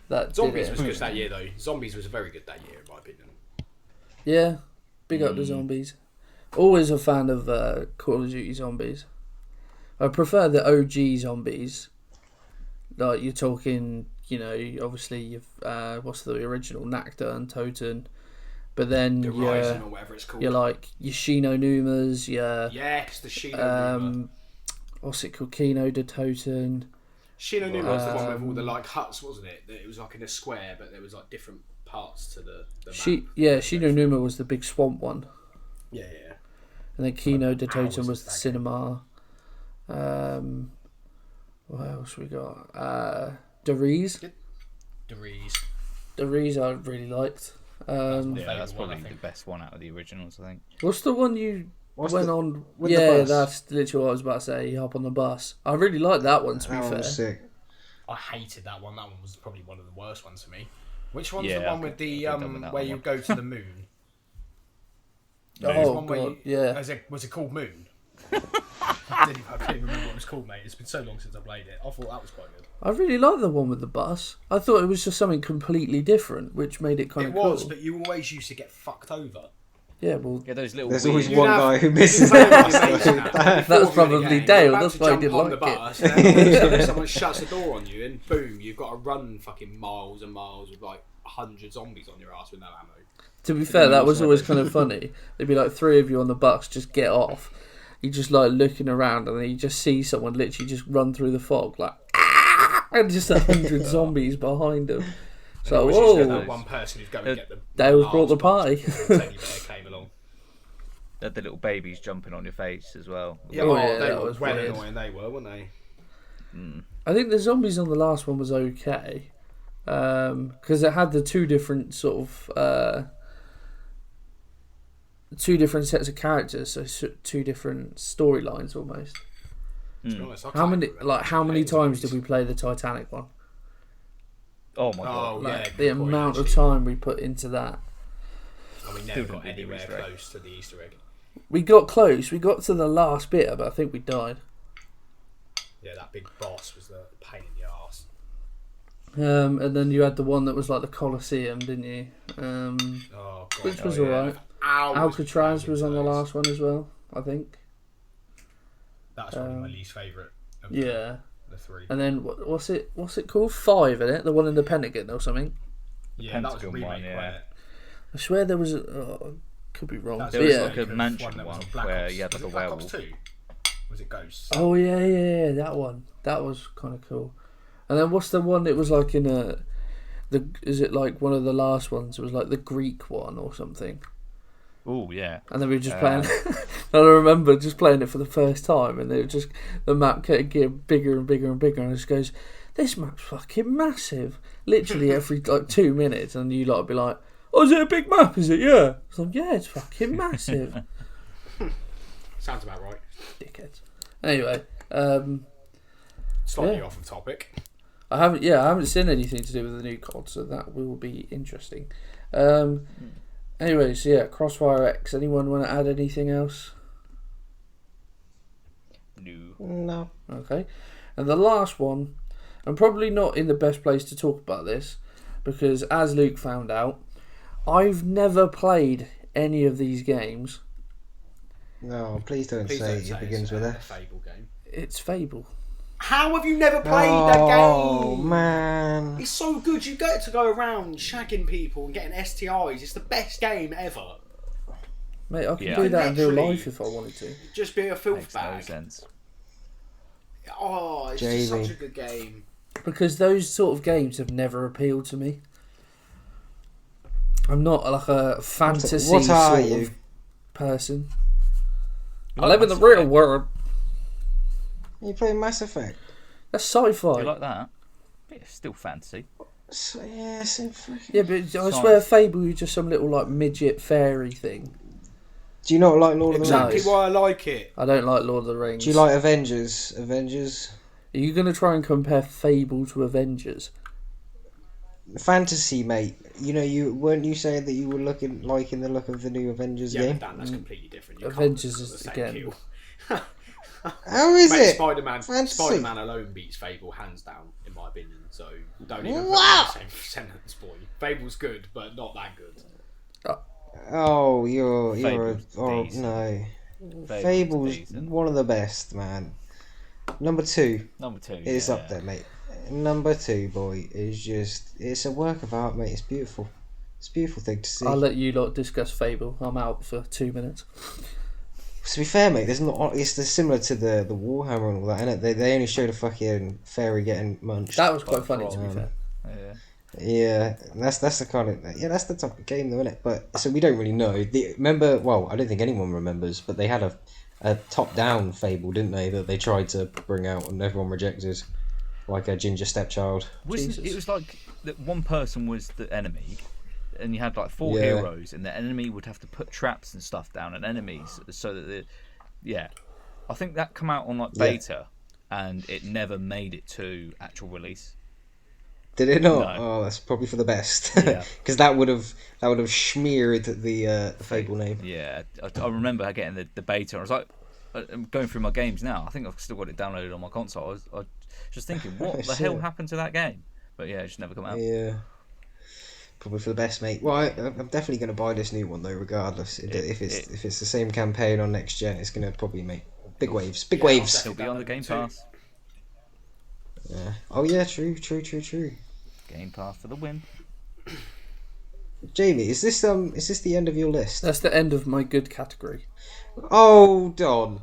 that Zombies did was it. good that year though. Zombies was very good that year in my opinion. Yeah, big up the zombies. Always a fan of Call of Duty Zombies. I prefer the OG zombies. Like you're talking, you know, obviously you've what's the original Nakta and Toten, but then The Rising or whatever it's called. you're like your Shino Numas, Yes, the Shino Numa. what's it called, Kino de Toten. Shino Numa was the one with all the like huts, wasn't it? It was like in a square, but there was like different parts to the map. Shino Numa was the big swamp one. Yeah. And then Kino de Hours Totem was of the that cinema. What else we got? Deriz. Deriz I really liked. That's probably the best one out of the originals, I think. What's the one you went on? with Yeah, the bus? that's literally what I was about to say. You hop on the bus. I really liked that one, to be That one fair. was sick. I hated that one. That one was probably one of the worst ones for me. Which one's Yeah, the one I with could- the I've done with that where one. you go to the moon? Oh, One where God, yeah. Was it called Moon? I couldn't even remember what it was called, mate. It's been so long since I played it. I thought that was quite good. I really liked the one with the bus. I thought it was just something completely different, which made it kind It of cool. was, but you always used to get fucked over. Yeah, well, Yeah, those little. There's weird- always You'd one have- guy who misses You'd the have bus. your mates though. now, That's before the probably game, Dale, you're about that's to why I jump didn't on the like it. bus, and then someone shuts the door on you, and boom, you've got to run fucking miles and miles with like 100 zombies on your ass with no ammo. to be fair, that was always kind of funny. There'd be like 3 of you on the bus, just get off. You just like looking around, and then you just see someone literally just run through the fog, like, and just 100 zombies behind them. So, Always used to get whoa, that one person who'd go and get the Dale's brought the Mars party. box before the teddy bear came along. They had the little babies jumping on your face as well. Yeah, Oh, yeah, they that were was well weird. annoying. They were, weren't they? I think the zombies on the last one was okay, because it had the 2 different sort of 2 different sets of characters, so 2 different storylines almost. To be honest, I How can't many remember. how many Yeah, times did zombies. we play the Titanic one? Oh my god! Oh, Like yeah, the good point, amount of actually. time we put into that. And we never Still got didn't do the anywhere Easter egg. close to the Easter egg. We got close. We got to the last bit, but I think we died. Yeah, that big boss was the pain in the arse. And then you had the one that was like the Colosseum, didn't you? Oh, God. Which was yeah. alright. Alcatraz was on the last one as well, I think. That was probably my least favourite of Yeah. the 3. And then what's it called? 5, isn't it? The one in the Pentagon or something. Yeah, that was a Pentagon remake, one, yeah. wasn't it? I swear there was could be wrong. That But There was yeah. like a the mansion that was one Black where Ops. you had like Was a it Black Ops werewolf. 2? Was it Ghosts? Oh yeah, that one. That was kind of cool. And then what's the one that was like in is it like one of the last ones? It was like the Greek one or something. Oh yeah. And then we were just playing. And I remember just playing it for the first time, and the map kept getting bigger and bigger and bigger, and it just goes, "This map's fucking massive!" Literally every like 2 minutes, and you like be like, "Oh, is it a big map? Is it? Yeah." I was like, "Yeah, it's fucking massive." Sounds about right. Dickheads. Anyway, Slightly Yeah. off of topic. I haven't seen anything to do with the new COD, so that will be interesting. Anyway, so yeah, Crossfire X. Anyone want to add anything else? No. No. Okay. And the last one, I'm probably not in the best place to talk about this, because as Luke found out, I've never played any of these games. No, please don't Please say don't say it begins it's with a F. Fable game. It's Fable. How have you never played that game? Oh, man. It's so good. You get to go around shagging people and getting STIs. It's the best game ever. Mate, I can Yeah. do that in real Literally. life if I wanted to. Just be a filth Makes no bag. sense. Oh, it's just such a good game. Because those sort of games have never appealed to me. I'm not like a fantasy What are sort you? of person. I like live in the Mass real Effect? world. You play Mass Effect? That's sci-fi. You like that? But it's still fancy. So, yeah, so freaking... Yeah, but I Science. swear Fable is just some little like midget fairy thing. Do you not like Lord of the Exactly Rings? why I like it. I don't like Lord of the Rings. Do you like Avengers? Avengers? Are you going to try and compare Fable to Avengers? Fantasy, mate. You know, you weren't you saying that you were liking the look of the new Avengers Yeah, game? but that's completely different. You Avengers can't put is, the same again- kill. How is Mate, it? Spider-Man Fantasy. alone beats Fable hands down, in my opinion. So don't even Wow. put it in the same sentence, boy. Fable's good, but not that good. Oh, you're Fable's oh decent. no. Fable's Fable's decent. one of the best, man. Number 2 Number 2. is yeah. up there, mate. Number 2, boy, is it's a work of art, mate. It's beautiful. It's a beautiful thing to see. I'll let you lot discuss Fable. I'm out for 2 minutes. To be fair, mate, it's similar to the Warhammer and all that, innit? They only showed a fucking fairy getting munched. That was quite funny, to be Frog. fair. Yeah. Yeah, that's the kind of that's the type of game though, isn't it? But so we don't really know. Remember? Well, I don't think anyone remembers, but they had a top-down Fable, didn't they? That they tried to bring out and everyone rejected, like a ginger stepchild. It was like that one person was the enemy, and you had like four Yeah. heroes, and the enemy would have to put traps and stuff down on enemies so that I think that come out on like beta, and it never made it to actual release. Did it not? No. Oh, that's probably for the best. Yeah. Because that would have smeared the Fable name. Yeah, I remember getting the beta. I was like, I'm going through my games now. I think I've still got it downloaded on my console. I was just thinking, what the hell happened to that game? But yeah, it just never come out. Yeah. Probably for the best, mate. Well, I'm definitely going to buy this new one though, regardless. If it's the same campaign on next gen, it's going to probably make big waves. Big waves. It'll be on the Game Pass. Yeah. Oh yeah, true. Game Pass for the win. Jamie, is this the end of your list? That's the end of my good category. Hold on.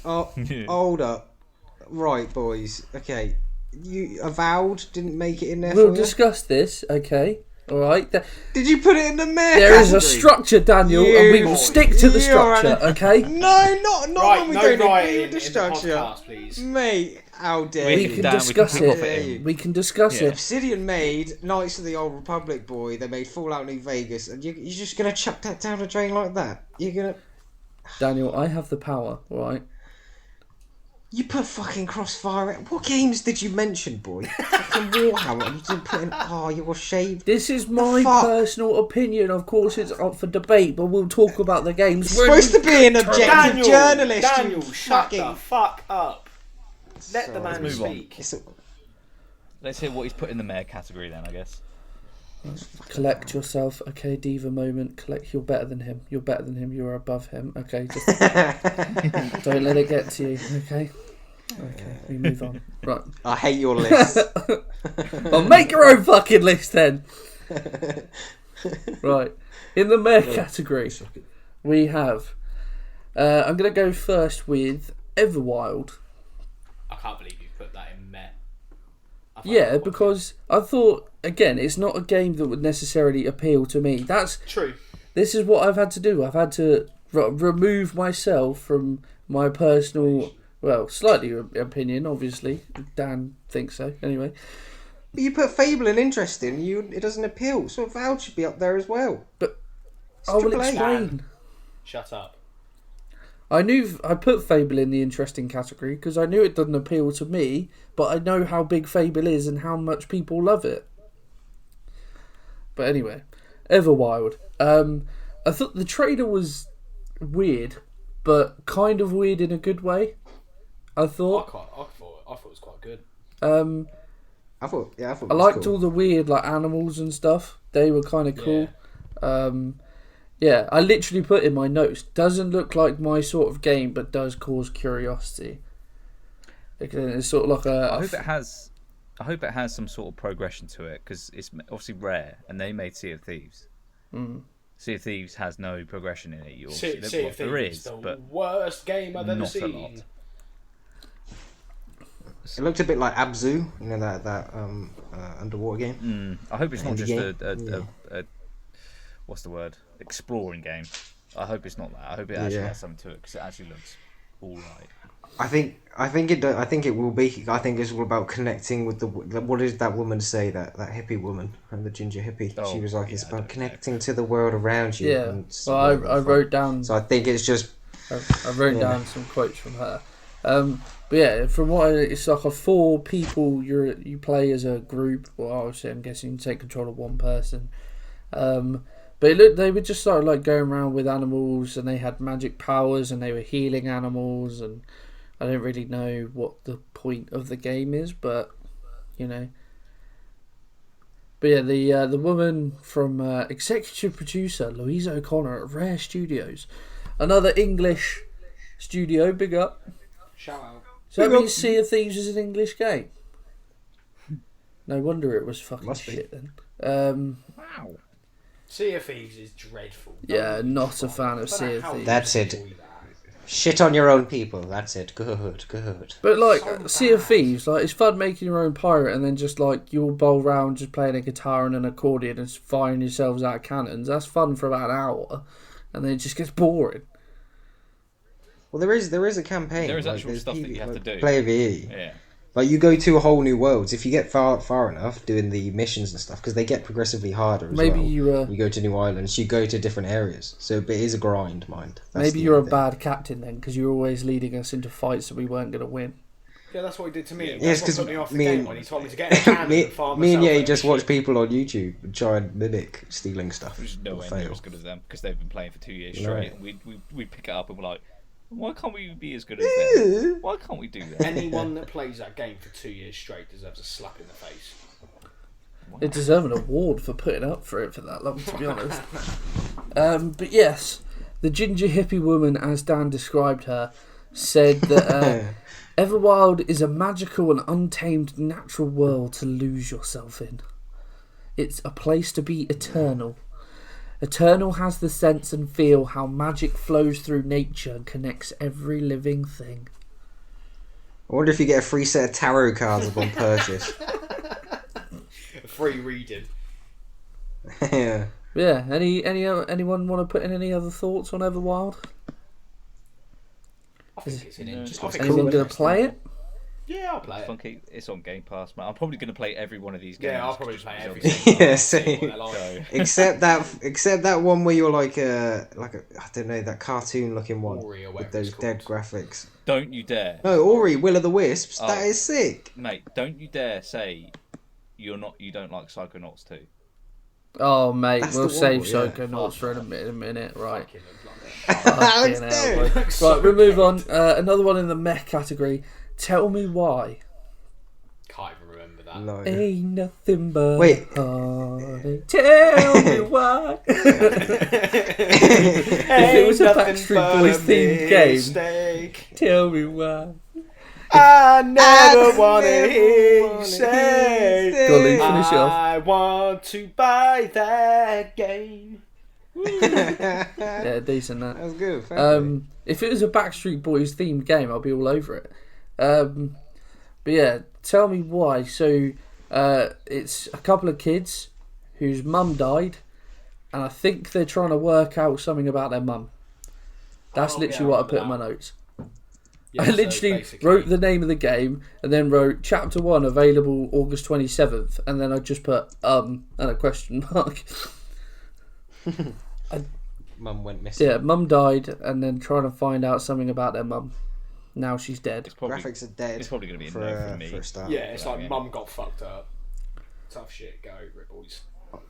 Oh, hold up. Right, boys. Okay. You Avowed didn't make it in there We'll for you? discuss this, okay? Alright? Did you put it in the mayor There is a category? structure, Daniel, and we will stick to the structure, okay? No, not Right, when we no don't agree rioting with the in the structure. podcast, please. Mate, how dare We you? can Dan, we discuss can kick off it. it. We can discuss Yeah. it. Obsidian made Knights of the Old Republic, boy. They made Fallout New Vegas, and you're just gonna chuck that down the drain like that? You're gonna... Daniel, I have the power, alright? You put fucking Crossfire in... What games did you mention, boy? Fucking Warhammer. You didn't put in... Oh, you're shaved. This is my fuck? personal opinion. Of course, it's up for debate, but we'll talk about the games. You're supposed to be an objective journalist. Daniel, you shut fucking... the fuck up. Let the man move on. speak. Let's hear what he's put in the mayor category then, I guess. Collect yourself, okay? Diva moment. Collect. You're better than him. You're better than him. You're above him. Okay, just don't let it get to you. Okay. Okay, we move on. Right. I hate your list. Well, make your own fucking list then. Right. In the mayor category, we have. I'm gonna go first with Everwild. I can't believe you put that in Met. Yeah, because I thought, again, it's not a game that would necessarily appeal to me. True. This is what I've had to do. I've had to remove myself from my personal, well, slightly opinion, obviously. Dan thinks so, anyway. But you put Fable and interesting. It doesn't appeal. So Avowed should be up there as well. But It's I will AAA. explain. Shut up. I put Fable in the interesting category because I knew it doesn't appeal to me, but I know how big Fable is and how much people love it. But anyway, Everwild. I thought the trailer was weird, but kind of weird in a good way. I thought. I thought it was quite good. I thought it I was liked cool. all the weird like animals and stuff. They were kind of cool. Yeah, I literally put in my notes. Doesn't look like my sort of game, but does cause curiosity. It's sort of like a. I hope it has some sort of progression to it because it's obviously rare, and they made Sea of Thieves. Sea of Thieves has no progression in it. You obviously Sea of there Thieves is, the but worst game I've ever not a seen. lot. It looked a bit like Abzu, you know that underwater game. I hope it's not Indie just game? a what's the word? Exploring game. I hope it's not that. I hope it actually has something to it because it actually looks all right. I think it will be. I think it's all about connecting with the. What did that woman say? That hippie woman and the ginger hippie. Oh, she was like, it's yeah, I about don't connecting to the world around you. Yeah. And Well, I wrote down. So I think it's just. I wrote down some quotes from her. But yeah, from what it's like a 4 people you play as a group. Well, obviously, I'm guessing you take control of one person. But they were just sort of like going around with animals, and they had magic powers, and they were healing animals, and I don't really know what the point of the game is, but you know. But yeah, the woman from executive producer Louise O'Connor at Rare Studios, another English studio, big up. Shout out. So that means Sea of Thieves is an English game. No wonder it was fucking shit then. Wow. Sea of Thieves is dreadful. Yeah, not a fan of Sea of Thieves. That's it. Shit on your own people. That's it. Good. But like So Sea of bad. Thieves, like it's fun making your own pirate and then just like you all bowl round just playing a guitar and an accordion and firing yourselves out of cannons. That's fun for about an hour, and then it just gets boring. Well, there is a campaign. There is like, actual there's stuff that you have to do. Play VE. Yeah. Like you go to a whole new worlds if you get far enough doing the missions and stuff because they get progressively harder as Maybe well. you You go to new islands, you go to different areas, so it is a grind, mind. That's maybe the you're a thing. bad captain then because you're always leading us into fights that we weren't going to win. Yeah, that's what he did to me. Yeah, That's because what put me off the me game and- when he told me to get in a cannon me, and farm me and myself Ye over just shit. watch people on YouTube and try and mimic stealing stuff. Which is or nowhere near fail. as good as them because they've been playing for 2 years No. straight. And we'd pick it up and we're like, why can't we be as good as them? Why can't we do that? Anyone that plays that game for 2 years straight deserves a slap in the face. It deserves an award for putting up for it for that long, to be honest. But yes, the ginger hippie woman, as Dan described her, said that Everwild is a magical and untamed natural world to lose yourself in. It's a place to be eternal. Eternal has the sense and feel how magic flows through nature and connects every living thing. I wonder if you get a free set of tarot cards upon purchase. Free reading. Yeah. Yeah, anyone want to put in any other thoughts on Everwild? I think it's an Yeah. interesting. Is Anyone going to play it? Yeah, I'll play it. Funky, it's on Game Pass, man. I'm probably going to play every one of these games. Yeah, I'll probably just play because every of- single Yeah, one. See same. what they're like. So, Except that one where you're like a I don't know, that cartoon looking one Ori or with whatever those it's dead called. graphics. don't you dare, No, Ori, Will of the Wisps. Oh. That is sick. mate. Don't you dare say you don't like Psychonauts 2. Oh, mate, That's we'll the one, save yeah. Psychonauts for a minute, right. Fucking bloody- Let's Fucking do hell, it. boy. Right, we move on. Another one in the mech category. Tell me why. Can't even remember that. No. Ain't nothing but Wait. heartache. Tell me why. If it was a Backstreet Boys themed game, tell me why. I never want to never hear wanna you say Go on, Lee, finish it off. I want to buy that game. Yeah, decent that. That was good. fair play. If it was a Backstreet Boys themed game, I'll be all over it. But yeah, tell me why. So it's a couple of kids whose mum died, and I think they're trying to work out something about their mum. That's Oh, literally yeah, what I I put in my remember notes. Yeah, I so literally basically- wrote the name of the game and then wrote Chapter 1 available August 27th, and then I just put and a question mark. Mum went missing. Yeah, mum died, and then trying to find out something about their mum. Now she's dead. It's probably Graphics are dead. it's probably gonna be a for, no from me. for a start. Yeah, it's like Yeah. mum got fucked up. Tough shit, get over it, boys.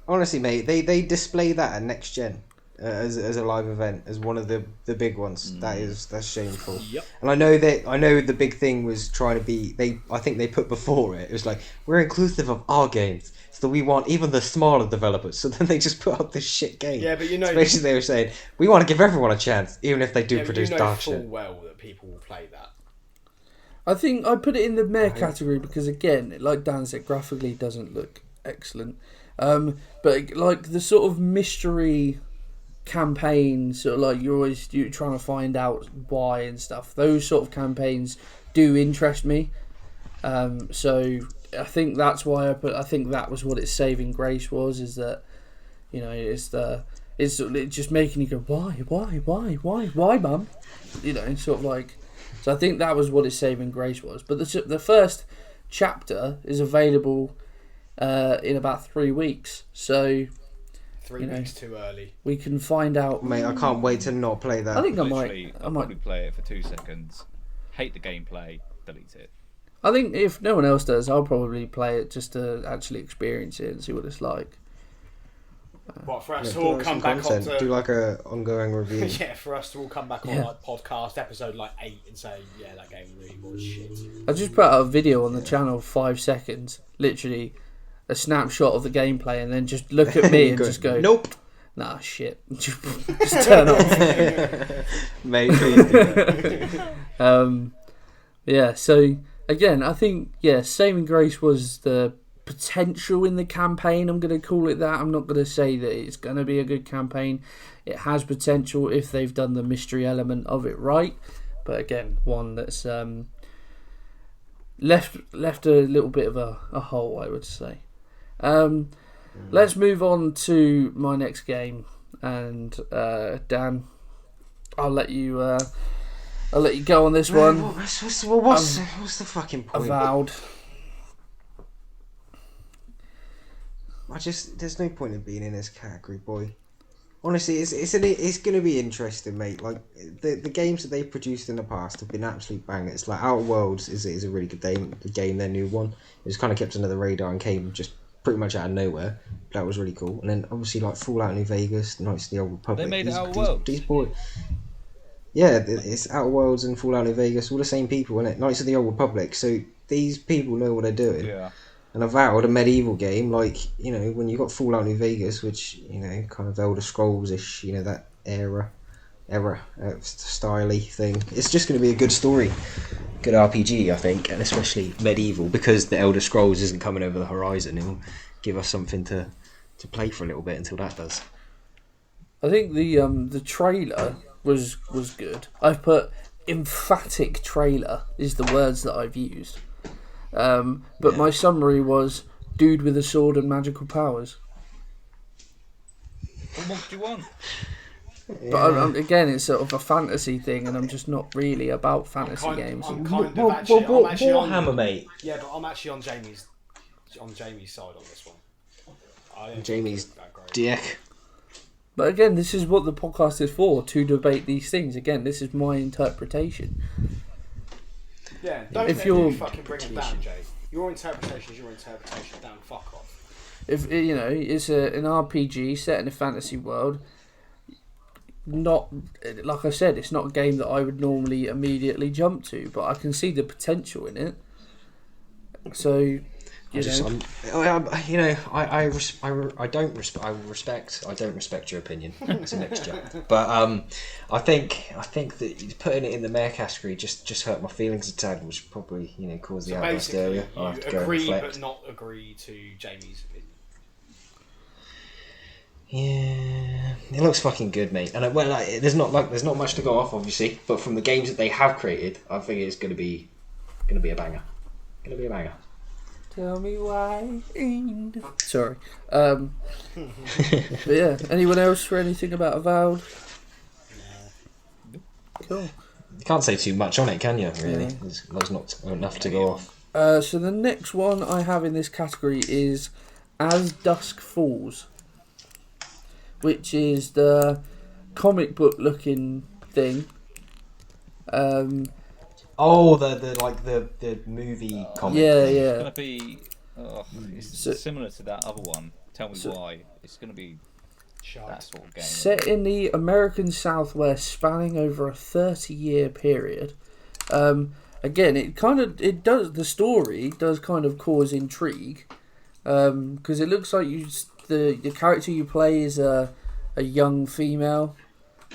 Honestly, mate, they display that at Next Gen as a live event as one of the big ones. That's shameful. Yep. And I know the big thing was trying to be I think they put before it was like we're inclusive of our games, so we want even the smaller developers. So then they just put up this shit game. Yeah, but you know, So basically they were saying we want to give everyone a chance, even if they do yeah, but produce you know dark full shit. well that people will play that. I think I put it in the meh category because, again, like Dan said, graphically doesn't look excellent. But like the sort of mystery campaigns, sort of like you're trying to find out why and stuff. Those sort of campaigns do interest me. So I think that's why I think that was what its saving grace was. Is that it's just making you go why, mum? Sort of like. So I think that was what its saving grace was. But the first chapter is available in about 3 weeks. So 3 weeks too early. we can find out. Mate, I can't wait to not play that. I think Literally, I I'll might. probably play it for 2 seconds, hate the gameplay, delete it. I think if no one else does, I'll probably play it just to actually experience it and see what it's like. What, for us Yeah, to all put out come some back content. onto... Do like a ongoing review. Yeah, for us to all come back on Yeah. like podcast episode like 8 and say, yeah, that game really was shit. I just put out a video on the channel, 5 seconds, literally a snapshot of the gameplay, and then just look at me and Good. just go, Nope. nah, shit, just turn off. Maybe. Yeah, so again, I think saving grace was the potential in the campaign. I'm going to call it that. I'm not going to say that it's going to be a good campaign. It has potential if they've done the mystery element of it right. But again, one that's left a little bit of a hole, I would say. Let's move on to my next game, and Dan, I'll let you go on this one. What's the fucking point? Avowed. There's no point in being in this category, boy. Honestly, it's going to be interesting, mate. Like the games that they've produced in the past have been absolute bangers. Like Outer Worlds is a really good game. Their new one, it was kind of kept under the radar and came just pretty much out of nowhere. That was really cool. And then obviously like Fallout New Vegas, Knights of the Old Republic. They made it Outer Worlds. These boys. Yeah, it's Outer Worlds and Fallout New Vegas, all the same people, innit? Knights of the Old Republic. So these people know what they're doing. Yeah. And Avowed, a medieval game, like, you know, when you got Fallout New Vegas, which, you know, kind of Elder Scrolls-ish, you know, that era styly thing. It's just going to be a good story, good RPG, I think, and especially medieval, because the Elder Scrolls isn't coming over the horizon. It'll give us something to play for a little bit until that does. I think the trailer was good. I've put emphatic trailer is the words that I've used. But my summary was dude with a sword and magical powers. What do you want? Yeah. But again, it's sort of a fantasy thing, and I'm just not really about fantasy games. I'm actually Warhammer, mate. Yeah, but I'm actually on Jamie's side on this one. Jamie's dick. But again, this is what the podcast is for, to debate these things. Again, this is my interpretation. Yeah, don't if let you're me fucking bring it down, Jay. Your interpretation is your interpretation. Damn, fuck off. If you know, it's an RPG set in a fantasy world. Not like I said, it's not a game that I would normally immediately jump to, but I can see the potential in it. So, I don't respect your opinion. It's a mixture, but I think that putting it in the mare category just hurt my feelings a tad, which probably caused the outburst earlier. You agree but not agree to Jamie's opinion. Yeah, it looks fucking good, mate. And there's not much to go off, obviously, but from the games that they have created, I think it's gonna be a banger. Gonna be a banger. Tell me why. Sorry. But yeah, anyone else for anything about Avowed? Cool. You can't say too much on it, can you? Really, there's not enough to go off. So the next one I have in this category is As Dusk Falls, which is the comic book looking thing. The movie comic. Yeah, thing. yeah. It's gonna be. It's similar to that other one. Tell me why. It's gonna be that sort of game. Set in the American Southwest, spanning over a 30-year period. Again, the story does kind of cause intrigue, because it looks like the character you play is a young female.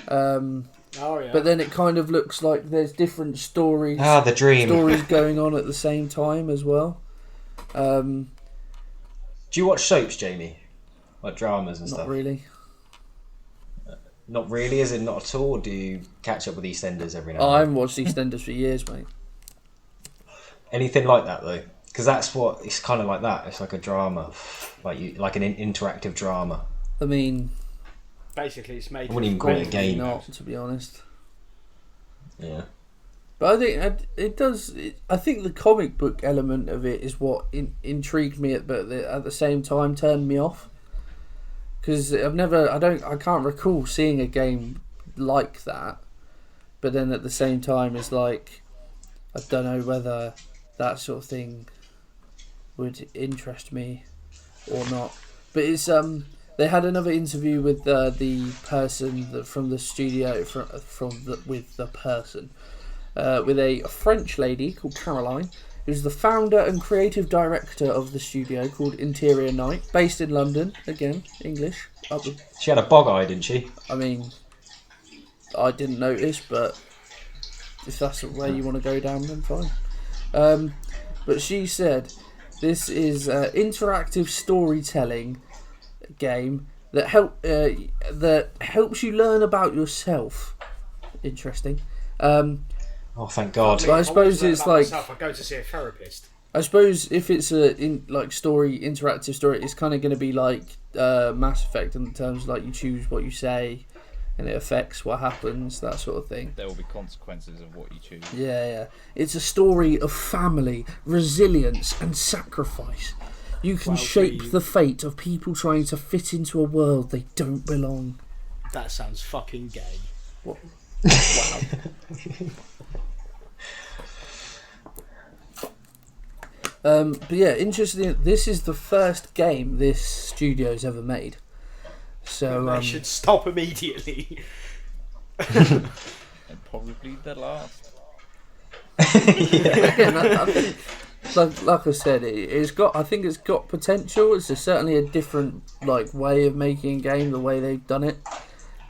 But then it kind of looks like there's different stories. The dream. Stories going on at the same time as well. Do you watch soaps, Jamie? Like dramas and stuff? Not really. Not really, is it not at all? Or do you catch up with EastEnders every now and then? I haven't watched EastEnders for years, mate. Anything like that though? Because that's what it's kind of like that. It's like a drama, like an interactive drama. I mean, basically, it's made. I wouldn't even call it a game. Not, to be honest. Yeah. But I think it does. I think the comic book element of it is what intrigued me, but at the same time turned me off. Because I can't recall seeing a game like that. But then at the same time, it's like, I don't know whether that sort of thing would interest me or not. But it's they had another interview with the person from the studio with a French lady called Caroline, who's the founder and creative director of the studio called Interior Night, based in London. Again, English. She had a bog eye, didn't she? I mean, I didn't notice, but if that's where you want to go down, then fine. But she said This is an interactive storytelling game that helps you learn about yourself. Interesting. Oh, thank God. But I suppose it's like I go to see a therapist. I suppose if it's a interactive story, it's kind of going to be like Mass Effect in terms of like you choose what you say, and it affects what happens, that sort of thing. There will be consequences of what you choose. Yeah. It's a story of family, resilience, and sacrifice. You can shape the fate of people trying to fit into a world they don't belong. That sounds fucking gay. What? Wow. But yeah, interesting. This is the first game this studio's ever made. So They should stop immediately. And probably the last. Again, I think, like I said, it's got. I think it's got potential. It's certainly a different way of making a game. The way they've done it.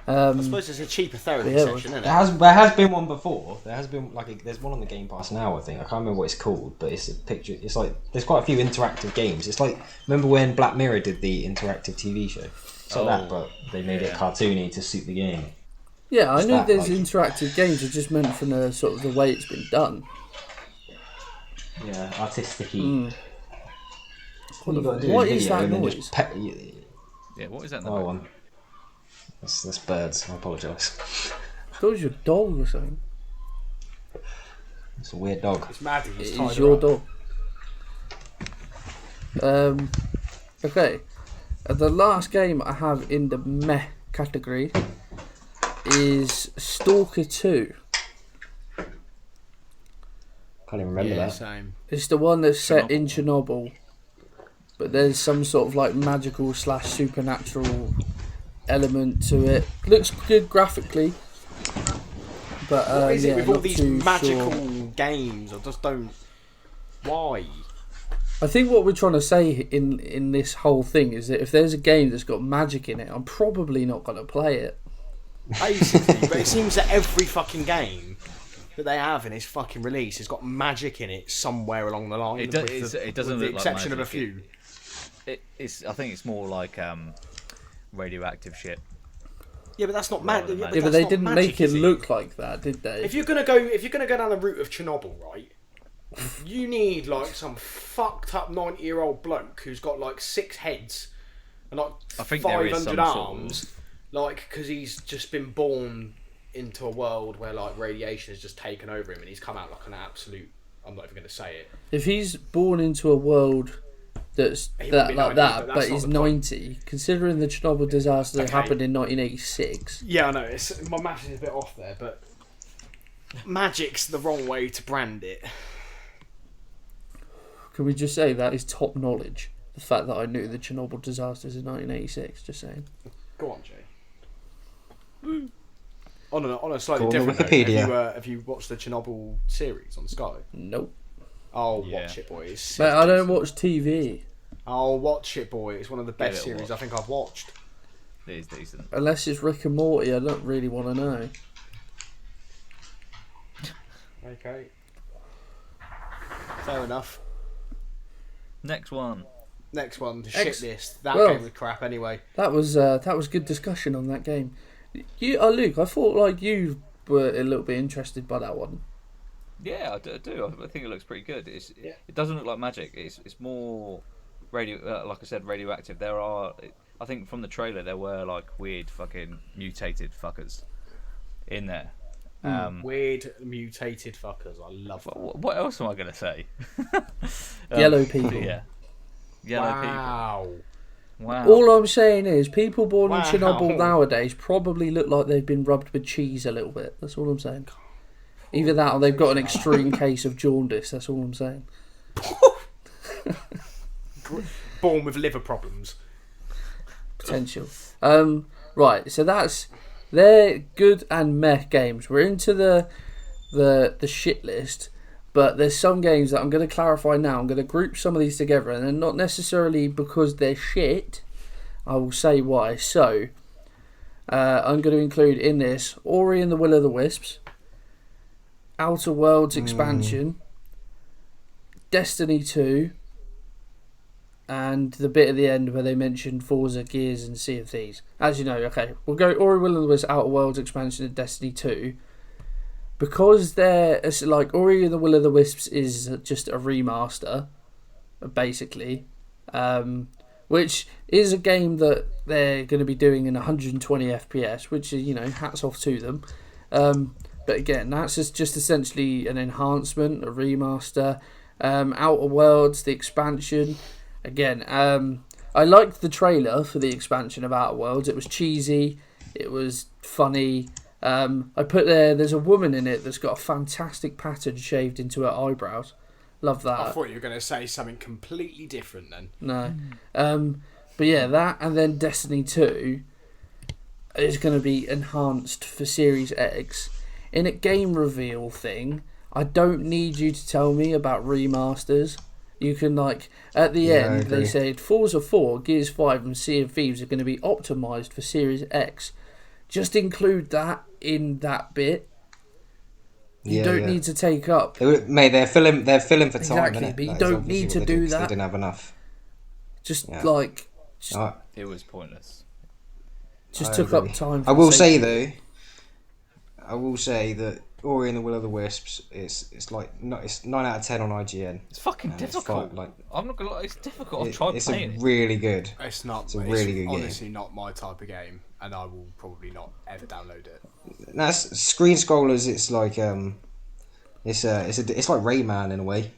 I suppose it's a cheaper therapy session, isn't it? There has been one before. There has been there's one on the Game Pass now. I think I can't remember what it's called, but it's a picture. It's like there's quite a few interactive games. It's like remember when Black Mirror did the interactive TV show? So that, but they made it cartoony to suit the game. Yeah, I know there's like interactive games. I just meant from the sort of the way it's been done. Yeah, artistic-y. What is that noise? Yeah, what is that? Oh, one. That's birds. I apologise. I thought it was your dog or something. It's a weird dog. It's Maddie. It is your dog. Okay. The last game I have in the meh category is Stalker 2. Can't even remember that. Same. It's the one that's set in Chernobyl, but there's some sort of magical / supernatural element to it. Looks good graphically, but what is it with all not these too magical sure. games? I just don't. Why? I think what we're trying to say in this whole thing is that if there's a game that's got magic in it, I'm probably not going to play it. Basically, but it seems that every fucking game that they have in its fucking release has got magic in it somewhere along the line. It doesn't with look the like exception of a magic. few. I think it's more like radioactive shit. Yeah, but that's not magic. Yeah, but they didn't make it look like that, did they? If you're gonna go down the route of Chernobyl, right? You need some fucked up 90-year-old bloke who's got 6 heads and I think there is 500 some arms, because he's just been born into a world where radiation has just taken over him and he's come out like an absolute. I'm not even going to say it. If he's born into a world that's He that would be like 90, that, but but that's he's not the point. 90, considering the Chernobyl disaster that Okay. happened in 1986. Yeah, I know. My maths is a bit off there, but magic's the wrong way to brand it. Can we just say that is top knowledge? The fact that I knew the Chernobyl disasters in 1986. Just saying. Go on, Jay. On a slightly Go on different Wikipedia. note, have you watched the Chernobyl series on Sky? Nope. Oh, Yeah. watch it, boy. It's Mate, I don't watch TV Oh, watch it, boy. It's one of the best Give it a series watch. I think I've watched. It is decent. unless it's Rick and Morty. I don't really want to know. Okay. Fair enough. Next one. Next one, the shit list. That Well- game was crap anyway. That was good discussion on that game. Luke, I thought you were a little bit interested by that one. Yeah, I do. I think it looks pretty good. Yeah. It doesn't look like magic. It's more like I said, radioactive. There are, I think from the trailer, there were weird fucking mutated fuckers in there. Weird mutated fuckers. I love that. What else am I gonna say? Yellow people. Yeah. Yellow Wow. people. Wow. All I'm saying is, people born in Wow. Chernobyl nowadays probably look like they've been rubbed with cheese a little bit. That's all I'm saying. Either that or they've got an extreme case of jaundice. That's all I'm saying. Born with liver problems. Potential. Right, so they're good and meh games. We're into the shit list, but there's some games that I'm going to clarify now. I'm going to group some of these together, and they're not necessarily because they're shit. I will say why. So, I'm going to include in this Ori and the Will of the Wisps, Outer Worlds expansion, Destiny 2, and the bit at the end where they mentioned Forza, Gears, and Sea of Thieves. As you know, okay, we'll go Ori Will of the Wisps Outer Worlds expansion of Destiny 2. Because it's like Ori and the Will of the Wisps is just a remaster, basically, which is a game that they're going to be doing in 120 FPS, which is, hats off to them. But again, that's just essentially an enhancement, a remaster. Outer Worlds, the expansion. Again, I liked the trailer for the expansion of Outer Worlds. It was cheesy, it was funny. I put there's a woman in it that's got a fantastic pattern shaved into her eyebrows. Love that. I thought you were going to say something completely different then. No. But yeah, that and then Destiny 2 is going to be enhanced for Series X. In a game reveal thing, I don't need you to tell me about remasters. You can, at the end, they said Forza 4, Gears 5 and Sea of Thieves are going to be optimised for Series X. Just include that in that bit. You don't need to take up... Mate, they're filling for time, exactly, but you don't need to do that. They didn't have enough. Just, It was pointless. Just took up time. I will say that Ori and the Will of the Wisps, it's 9 out of 10 on IGN. It's fucking difficult. I'm not gonna lie, it's difficult. I've tried playing it. It's really good. It's not. It's a really good game. Honestly, not my type of game, and I will probably not ever download it. That's screen scrollers. It's like it's like Rayman in a way.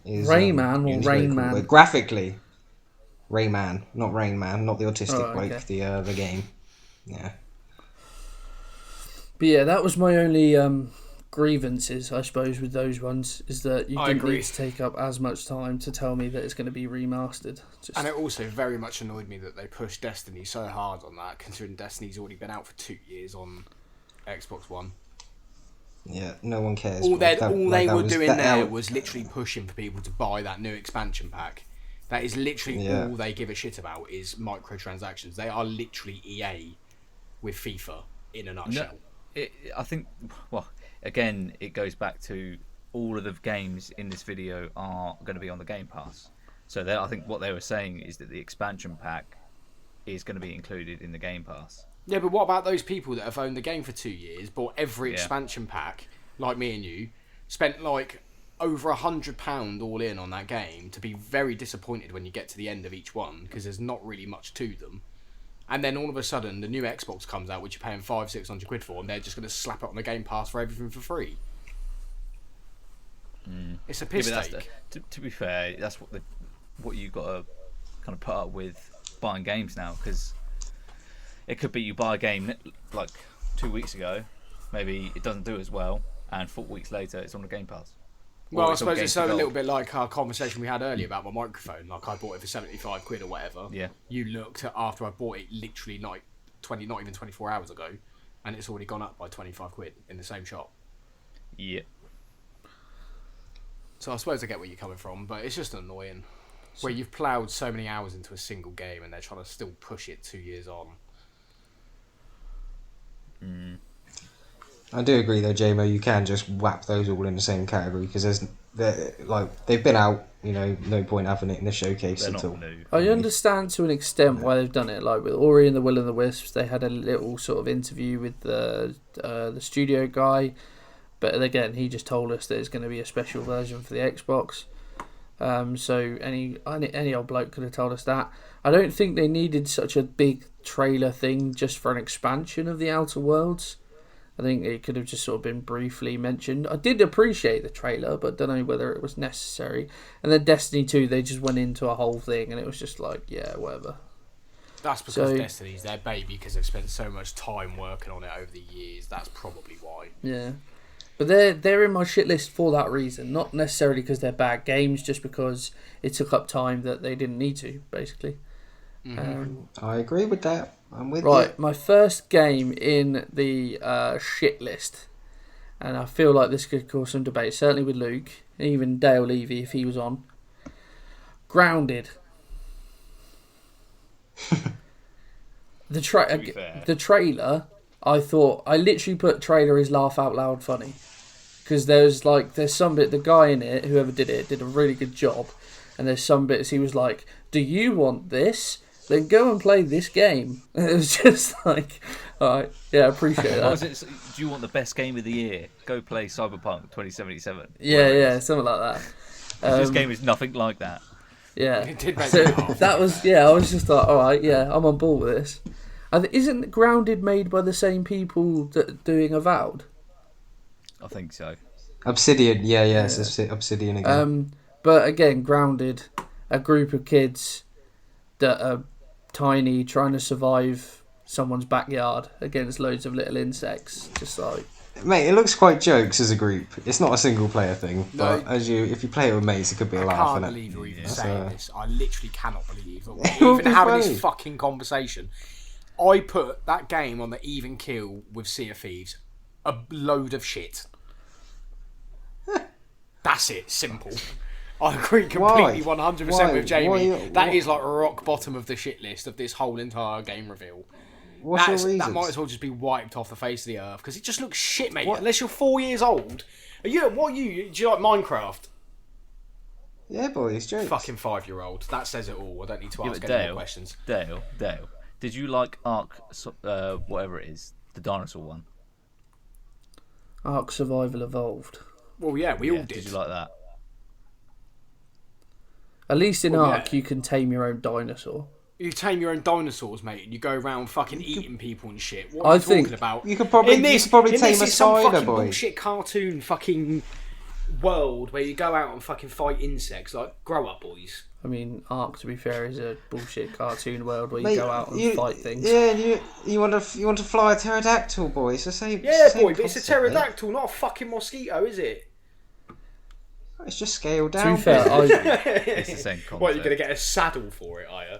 Rayman or Rain Man? But graphically, Rayman, not Rain Man, not the autistic bloke. The game. Yeah. But yeah, that was my only grievances, I suppose, with those ones, is that you didn't need to take up as much time to tell me that it's going to be remastered. And it also very much annoyed me that they pushed Destiny so hard on that, considering Destiny's already been out for 2 years on Xbox One. Yeah, no one cares. All they were doing there was literally pushing for people to buy that new expansion pack. That is literally all they give a shit about is microtransactions. They are literally EA with FIFA in a nutshell. I think, again, it goes back to all of the games in this video are going to be on the Game Pass. So I think what they were saying is that the expansion pack is going to be included in the Game Pass. Yeah, but what about those people that have owned the game for 2 years, bought every expansion pack, like me and you, spent over £100 all in on that game, to be very disappointed when you get to the end of each one, because there's not really much to them. And then all of a sudden, the new Xbox comes out, which you're paying £500-600 for, and they're just going to slap it on the Game Pass for everything for free. It's a piss take. To be fair, that's what you got to kind of put up with buying games now, because it could be you buy a game 2 weeks ago, maybe it doesn't do as well, and 4 weeks later it's on the Game Pass. Well, I suppose it's a little bit like our conversation we had earlier about my microphone. Like, I bought it for £75 or whatever. Yeah. You looked at after I bought it literally not even 24 hours ago, and it's already gone up by £25 in the same shop. Yeah. So I suppose I get where you're coming from, but it's just annoying. Where you've ploughed so many hours into a single game and they're trying to still push it 2 years on. I do agree though, JMO, you can just whap those all in the same category, because they've been out, no point having it in the showcase at all. I understand to an extent why they've done it. Like with Ori and the Will of the Wisps, they had a little sort of interview with the studio guy, but again, he just told us that it's going to be a special version for the Xbox. So any old bloke could have told us that. I don't think they needed such a big trailer thing just for an expansion of the Outer Worlds. I think it could have just sort of been briefly mentioned. I did appreciate the trailer, but don't know whether it was necessary. And then Destiny 2, they just went into a whole thing, and it was just like, yeah, whatever. That's because Destiny's their baby, because they've spent so much time working on it over the years. That's probably why. Yeah. But they're in my shit list for that reason. Not necessarily because they're bad games, just because it took up time that they didn't need to, basically. I agree with that. I'm with you. Right, my first game in the shit list, and I feel like this could cause some debate, certainly with Luke, even Dale Levy if he was on. Grounded. The trailer, I literally put trailer is laugh out loud funny, because there's some bit, the guy in it, whoever did it, did a really good job, and there's some bits he was like, "Do you want this? Then go and play this game." And it was just like, all right, yeah, I appreciate What was that. it? Do you want the best game of the year? Go play Cyberpunk 2077. Yeah, something like that. This game is nothing like that. Yeah, It did make so me laugh. that was I was just like, all right, yeah, I'm on board with this. And isn't Grounded made by the same people that are doing Avowed? I think so. Obsidian, it's Obsidian again. But again, Grounded, a group of kids that are tiny trying to survive someone's backyard against loads of little insects. Just like, Mate, it looks quite jokes as a group. It's not a single player thing, No. but if you play it with mates, it could be a I laugh. can't innit? believe you're even Yeah. saying this. I literally cannot believe that It we're would even be having funny. this fucking conversation. I put that game on the even kill with Sea of Thieves. A load of shit. That's it. Simple. I agree completely, 100% with Jamie. That is like rock bottom of the shit list of this whole entire game reveal. What's your That reasons? might as well just be wiped off the face of the earth because it just looks shit, mate. What? Unless you're 4 years old. Do you like Minecraft? Yeah, boy, it's jokes. Fucking 5-year-old. That says it all. I don't need to Yeah, ask but any more questions. Dale, did you like Ark, whatever it is, the dinosaur one? Ark Survival Evolved. Well, yeah, we all did. Did you like that? At least in Well, Ark, yeah. you can tame your own dinosaur. You tame your own dinosaurs, mate, and you go around fucking eating people and shit. What I are you think talking about? You could probably in this tame a it's some spider, fucking boy. bullshit cartoon fucking world where you go out and fucking fight insects. Like, grow up, boys. I mean, Ark, to be fair, is a bullshit cartoon world where you Mate, go out and fight things. Yeah, and you want to fly a pterodactyl, boy. It's the same. Yeah, same boy, but it's a concept, mate. pterodactyl, not a fucking mosquito, is it? It's just scaled To down. be fair, It's the same concept. What, you're going to get a saddle for it, are you?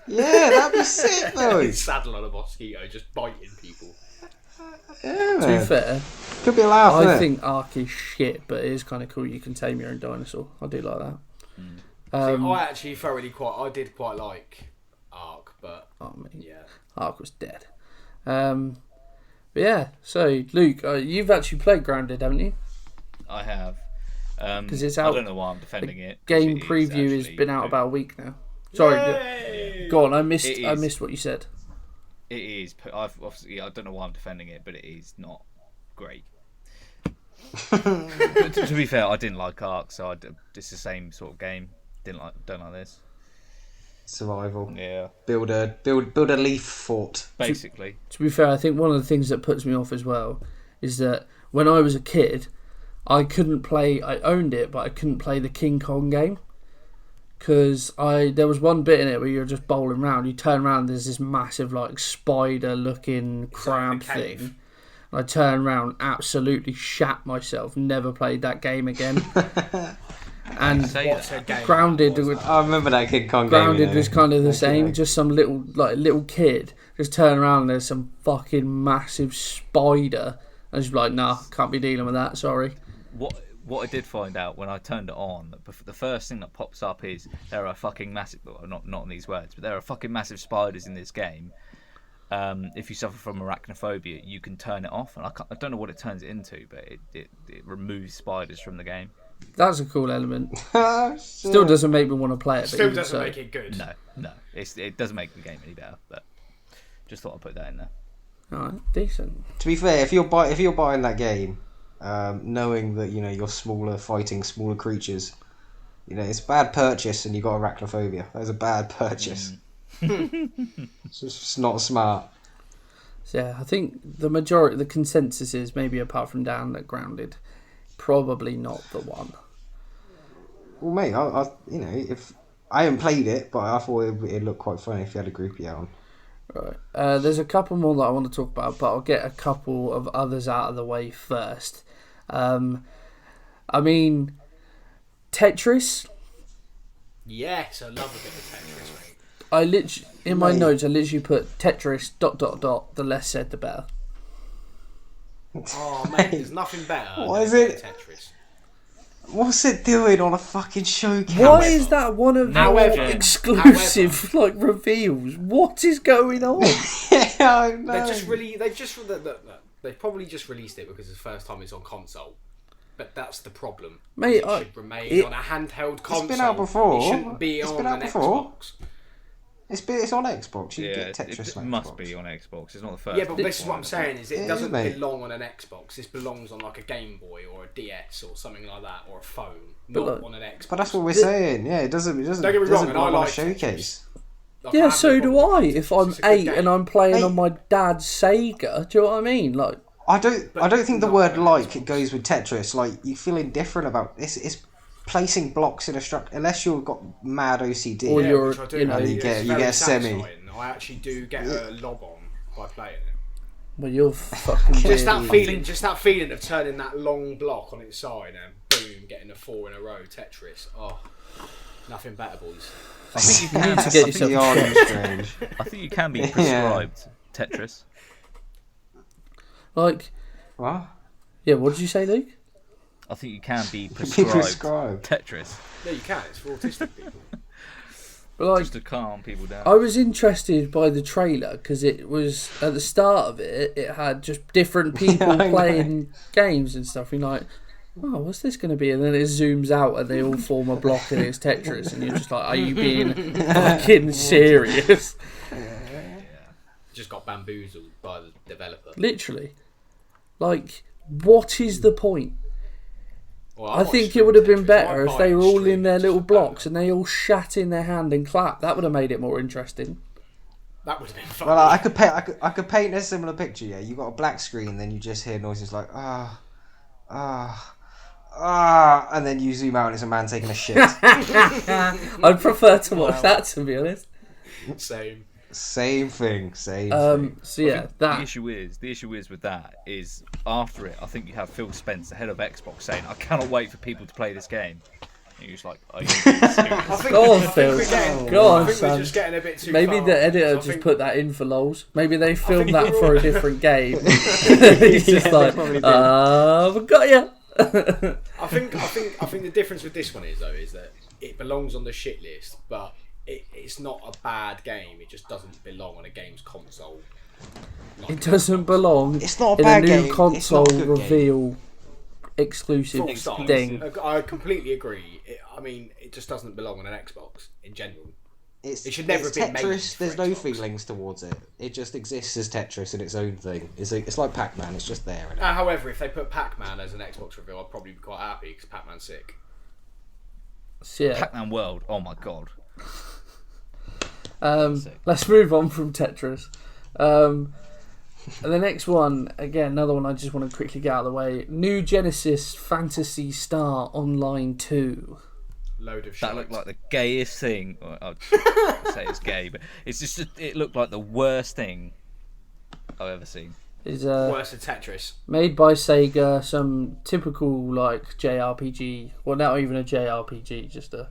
Yeah, that'd be sick, though. Saddle on a mosquito, just biting people. Yeah, to be man. fair, Could be a laugh, I innit? think Ark is shit, but it is kind of cool. You can tame your own dinosaur. I do like that. I actually I did quite like Ark, but I mean, yeah. Ark was dead. But yeah, so Luke, you've actually played Grounded, haven't you? I have. 'Cause it's out- I don't know why I'm defending it. 'cause Game it is preview has actually been out good. about a week now. Sorry, Yay! go on. I It is. missed what you said. It is. I don't know why I'm defending it, but it is not great. But to be fair, I didn't like Ark, so it's the same sort of game. Don't like this. Survival. Yeah, Build a leaf fort. basically. To be fair, I think one of the things that puts me off as well is that when I was a kid, I couldn't play. I owned it, but I couldn't play the King Kong game because there was one bit in it where you're just bowling around. You turn around, there's this massive like spider-looking crab cave. thing. I turned around, absolutely shat myself. Never played that game again. And Say What's that. a game? Grounded What's was that? I remember that King Kong game. Grounded was kind of the same. Okay. Just some little kid just turn around and there's some fucking massive spider. I was like, nah, can't be dealing with that. Sorry. What I did find out when I turned it on, the first thing that pops up is there are fucking massive. Well, not in these words, but there are fucking massive spiders in this game. If you suffer from arachnophobia, you can turn it off, and I don't know what it turns it into, but it removes spiders from the game. That's a cool element. Oh, Still shit. doesn't make me want to play it. But Still even doesn't so, make it good. No, it doesn't make the game any better. But just thought I'd put that in there. Alright, decent. To be fair, if you're buying that game, knowing that you're fighting smaller creatures, it's a bad purchase, and you got arachnophobia. That's a bad purchase. It's just not smart. So yeah, I think the consensus is, maybe apart from Dan, that Grounded, probably not the one. Well, mate, if I haven't played it, but I thought it'd look quite funny if you had a groupie out on. Right. There's a couple more that I want to talk about, but I'll get a couple of others out of the way first. I mean, Tetris. Yes, I love a bit of Tetris, mate. In my Mate. notes, I literally put Tetris ... The less said, the better. Oh, mate, there's nothing better What than is a bit it? of Tetris. What's it doing on a fucking showcase? Why is that one of However- your exclusive reveals? What is going on? Yeah, I know. They've probably just released it because it's the first time it's on console. But that's the problem. Mate, it should remain on a handheld console. It's been out before. It shouldn't be on an Xbox. It's on Xbox. You Yeah, get Tetris. it must be on Xbox. It's not the first. Yeah, but this is what I'm saying: is it doesn't mate. belong on an Xbox. This belongs on like a Game Boy or a DS or something like that, or a phone, But not look- on an Xbox. But that's what we're saying. Yeah, it doesn't. Don't get me wrong, doesn't and I belong on a like showcase. Like, I Yeah, have so no do problem I. with it. If I'm It's a good 8 game. and I'm playing Mate. on my dad's Sega, do you know what I mean? Like, I don't think the not word on an like Xbox. goes with Tetris. Like you feel indifferent about it's placing blocks in a structure unless you've got mad OCD. Or you're- which I do. you know, It's you get very a semi. satisfying. I actually do get a lob on by playing it. well, you're fucking Just that weird. feeling of turning that long block on its side and boom, getting a 4 in a row Tetris. Oh, nothing better, boys. I think you You can. need to get yourself Beyond checked. strange. I think you can be prescribed Tetris. Like, What? yeah, what did you say, Luke? I think you can be Be prescribed prescribed. Tetris Yeah, you can. It's for autistic people. But like, just to calm people down. I was interested by the trailer because it was at the start of it. It had just different people I know. playing games and stuff. You're like, oh, what's this going to be? And then it zooms out and they all form a block and it's Tetris, and you're just like, are you being fucking serious? Just got bamboozled by the developer. Literally, like, what is the point? Well, I think it would have been better if they were all in their little blocks and they all shat in their hand and clapped. That would have made it more interesting. That would have been fun. Well, I could paint a similar picture. Yeah, you got a black screen, then you just hear noises like and then you zoom out and it's a man taking a shit. I'd prefer to watch that, to be honest. Same. Same thing. Same. thing. So yeah, The that issue is with that is after it. I think you have Phil Spencer, head of Xbox, saying, "I cannot wait for people to play this game." And you're just like, "Are you being serious?" Go on, Phil. Go on, I think we're son. just getting a bit too Maybe far. the editor I just think- put that in for lols. Maybe they filmed think that we're for all- a different game. He's just like, I've got you. I think the difference with this one is that it belongs on the shit list, but it's not a bad game. It just doesn't belong on a game's console. It doesn't belong It's not a in a bad new game. It's console not a good reveal exclusive Full stop. thing. I completely agree. It just doesn't belong on an Xbox in general. It should never it's have been made Tetris. for There's no Xbox. feelings towards it. It just exists as Tetris in its own thing. It's like Pac-Man. It's just there. However, if they put Pac-Man as an Xbox reveal, I'd probably be quite happy because Pac-Man's sick. So, yeah. Pac-Man World. Oh my god. Let's move on from Tetris. And the next one, again, another one I just want to quickly get out of the way. New Genesis Phantasy Star Online 2. Load of That shit. looked like the gayest thing. Well, I'd say it's gay, but it's just it looked like the worst thing I've ever seen. Is Worse than Tetris. made by Sega, some typical like JRPG, well, not even a JRPG, just a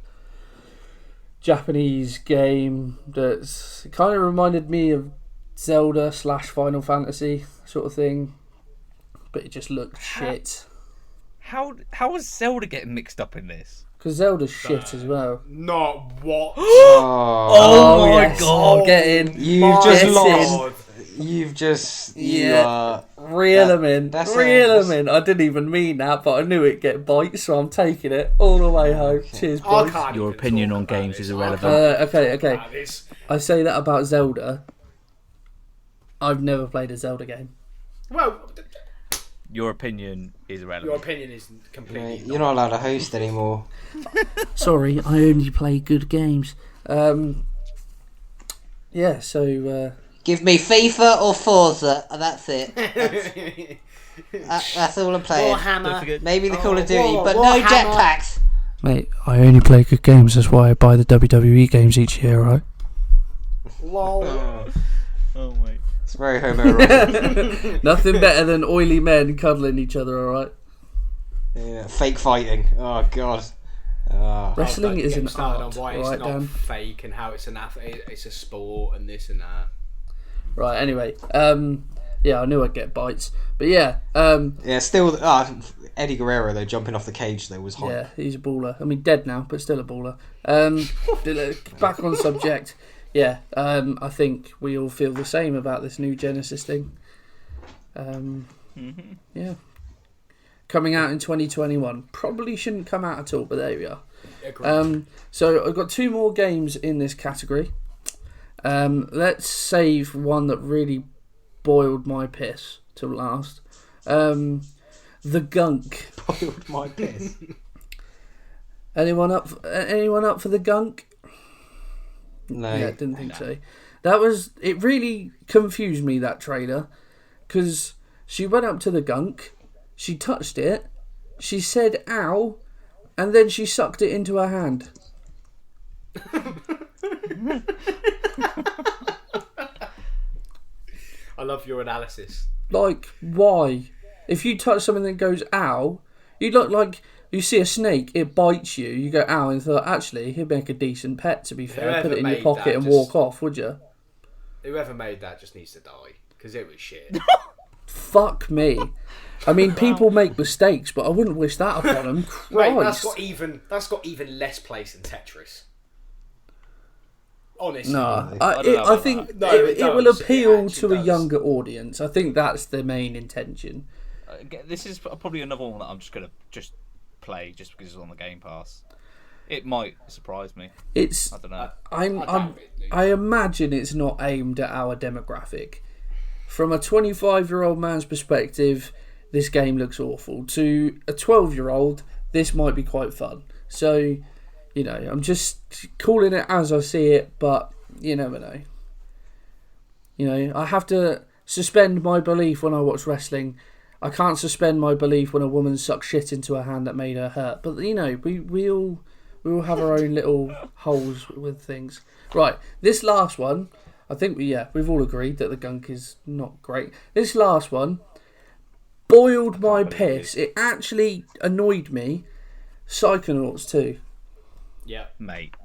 Japanese game that's kind of reminded me of Zelda / Final Fantasy sort of thing, but it just looked shit. How was Zelda getting mixed up in this? Because Zelda's shit as well. Not what? Oh my yes. god! Get in. You've just Get lost. in. You've just Yeah. Reel them in. that's Reel a- them in. I didn't even mean that, but I knew it'd get bites, so I'm taking it all the way home. Cheers, I boys. can't Your even opinion talk on about games this. is I irrelevant. can't Okay. talk about this. I say that about Zelda. I've never played a Zelda game. Well, Your opinion is your irrelevant. opinion is completely. Mate, you're not allowed to host anymore. Sorry, I only play good games. Yeah, so Give me FIFA or Forza, and that's it. That's all I'm playing. Don't forget- Maybe the Call of Duty, War- but no Warhammer. jetpacks. mate, I only play good games. That's why I buy the WWE games each year, right? Lol. Oh my. It's very homoerotic. Nothing better than oily men cuddling each other, all right? Yeah, fake fighting. Oh god. Wrestling is an started art, on why it's right, not Dan? fake and how it's it's a sport and this and that. Right. Anyway, yeah, I knew I'd get bites, but yeah, Yeah, still. Eddie Guerrero though, jumping off the cage though was hot. yeah, he's a baller. I mean, dead now, but still a baller. Back on subject. Yeah, I think we all feel the same about this new Genesis thing. Yeah. coming out in 2021. Probably shouldn't come out at all, but there we are. Agreed. So I've got 2 more games in this category. Let's save one that really boiled my piss till last. The Gunk. Boiled my piss. Anyone up for The Gunk? No. Yeah, didn't think so. It really confused me, that trailer, because she went up to the gunk, she touched it, she said ow, and then she sucked it into her hand. I love your analysis. Like, why? If you touch something that goes ow, you look like you see a snake, it bites you, you go ow, and you thought, actually, he'd make a decent pet, to be fair. Whoever Put it in your made pocket that and just- walk off, would you? Whoever made that just needs to die because it was shit. Fuck me. I mean, people make mistakes, but I wouldn't wish that upon them. Mate, Christ. that's got even less place than Tetris. Honestly. No, don't know I about think that. No, it it will does. It appeal actually to a does. younger audience. I think that's the main intention. This is probably another one that I'm just gonna play just because it's on the Game Pass. It might surprise me. It's I don't know. I imagine it's not aimed at our demographic. From a 25-year-old man's perspective, this game looks awful. To a 12-year-old, this might be quite fun. So, you know, I'm just calling it as I see it, but you never know. You know, I have to suspend my belief when I watch wrestling. I can't suspend my belief when a woman sucks shit into her hand that made her hurt. But, you know, we all have our own little holes with things. Right, this last one, I think we've all agreed that the gunk is not great. This last one boiled my piss. It actually annoyed me. Psychonauts 2. Yeah. Mate,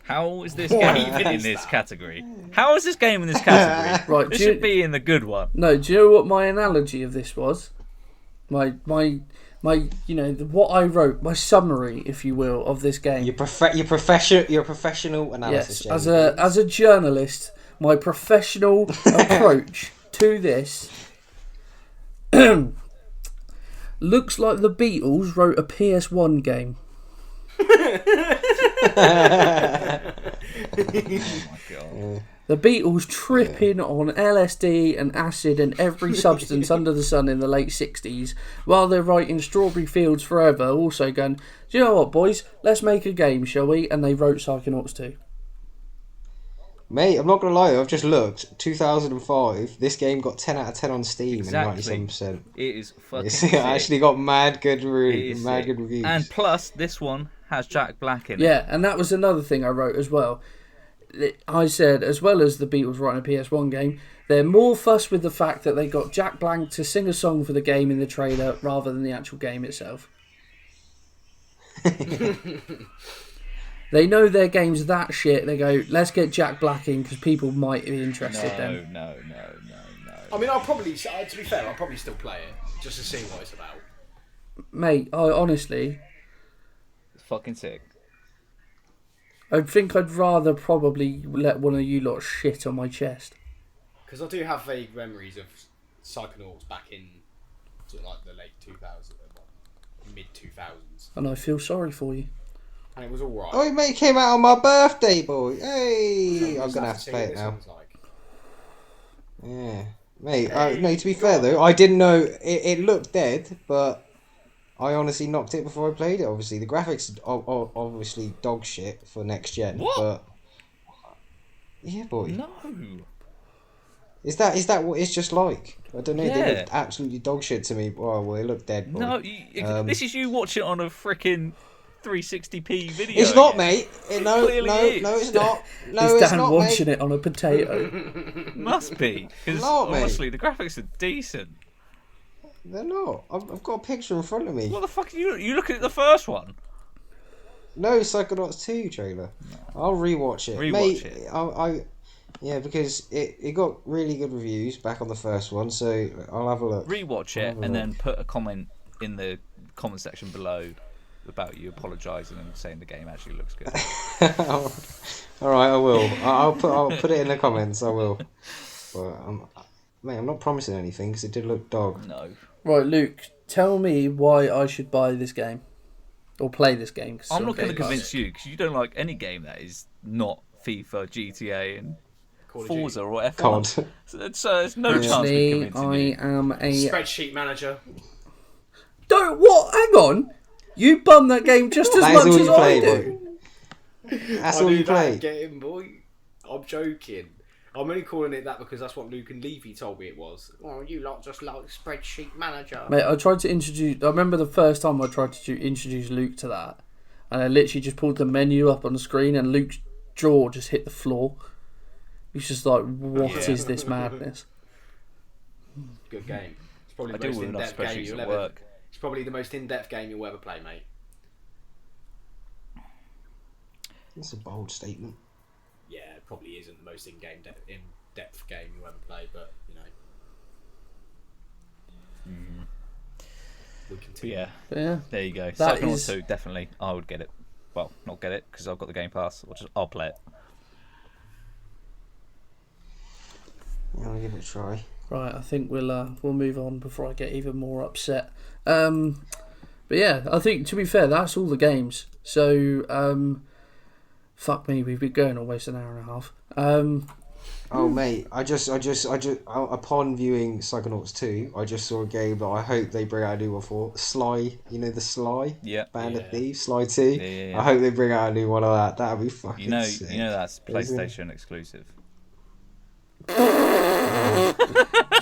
how is this game in this category? How is this game in this category? Right, This should be in the good one. No, do you know what my analogy of this was? My you know, what I wrote, my summary, if you will, of this game. Your professional analysis. Yes, Jamie. as a journalist, my professional approach to this looks like the Beatles wrote a PS1 game. Oh my god. The Beatles tripping on LSD and acid and every substance under the sun in the late 60s, while they're writing Strawberry Fields Forever, also going, do you know what, boys? Let's make a game, shall we? And they wrote Psychonauts 2. Mate, I'm not going to lie, I've just looked. 2005, this game got 10 out of 10 on Steam Exactly. and 97%. It is fucking It's sick. actually got mad good, It is sick. good reviews. And plus, this one has Jack Black in it. Yeah, and that was another thing I wrote as well. I said, as well as the Beatles writing a PS1 game, they're more fussed with the fact that they got Jack Black to sing a song for the game in the trailer rather than the actual game itself. They know their game's that shit. They go, let's get Jack Black in because people might be interested then. No. I mean, to be fair, I'll probably still play it just to see what it's about. Mate, I honestly, It's fucking sick. I think I'd rather probably let one of you lot shit on my chest. Because I do have vague memories of Psychonauts back in sort of like the late 2000s, mid 2000s, And I feel sorry for you. and it was all right. Oh, mate, it came out on my birthday, boy. Hey, I'm going to have to See play what it it now. sounds like. Yeah. Mate, no, to be fair though, I didn't know, it looked dead, but I honestly knocked it before I played it, obviously. The graphics are obviously dog shit for next gen, What? but... Yeah, boy. No. Is that what it's just like? I don't know, they Yeah. looked absolutely dog shit to me. Oh, well, it looked dead, boy. No, this is you watching it on a freaking 360p video. It's not, mate. No, clearly no, is. no, it's not. No, Is it's Dan not, watching mate. it on a potato? Must be. Because Not, mate. honestly, the graphics are decent. They're not. I've got a picture in front of me. What the fuck are you looking at the first one? No, Psychonauts 2 trailer. I'll rewatch it. Rewatch Mate, it. Yeah, because it got really good reviews back on the first one, so I'll have a look. Rewatch I'll it have a and look. then put a comment in the comment section below about you apologising and saying the game actually looks good. All right, I will. I'll put it in the comments. I will. But mate, I'm not promising anything because it did look dog. No. Right, Luke, tell me why I should buy this game or play this game. 'Cause it's I'm on not going to Game Pass. convince you because you don't like any game that is not FIFA, GTA, and Call of Forza Duty. or F1. COD. So there's no chance of Actually, convincing I you. am a. Spreadsheet manager. Don't what? Hang on. You bum that game just as That is much all as you I play, do. That's I all knew you that play. game, boy. I'm joking. I'm only calling it that because that's what Luke and Levy told me it was. Oh, you lot just like spreadsheet manager. Mate, I tried to introduce. I remember the first time I tried to introduce Luke to that, and I literally just pulled the menu up on the screen, and Luke's jaw just hit the floor. He's just like, "What is this madness?" Good game. It's probably I the deal most with enough in-depth game spreadsheets you'll at ever. work. It's probably the most in-depth game you'll ever play, mate. That's a bold statement. Yeah, it probably isn't the most in-depth game you'll ever play, but you know. We But continue. yeah, But yeah, there you go. That Psychonauts is- 2, definitely. I would get it. Well, not get it because I've got the Game Pass. I'll play it. Yeah, I'll give it a try. right. I think we'll move on before I get even more upset. But yeah, I think to be fair, that's all the games. So fuck me, we've been going almost an hour and a half. Oh mate, I just upon viewing Psychonauts 2, I just saw a game that I hope they bring out a new one for. Sly, you know the Sly? Yeah. Band Yeah. of Thieves, Sly 2. Yeah. I hope they bring out a new one of that. That'd be fucking You know sick. that's Isn't it? PlayStation exclusive.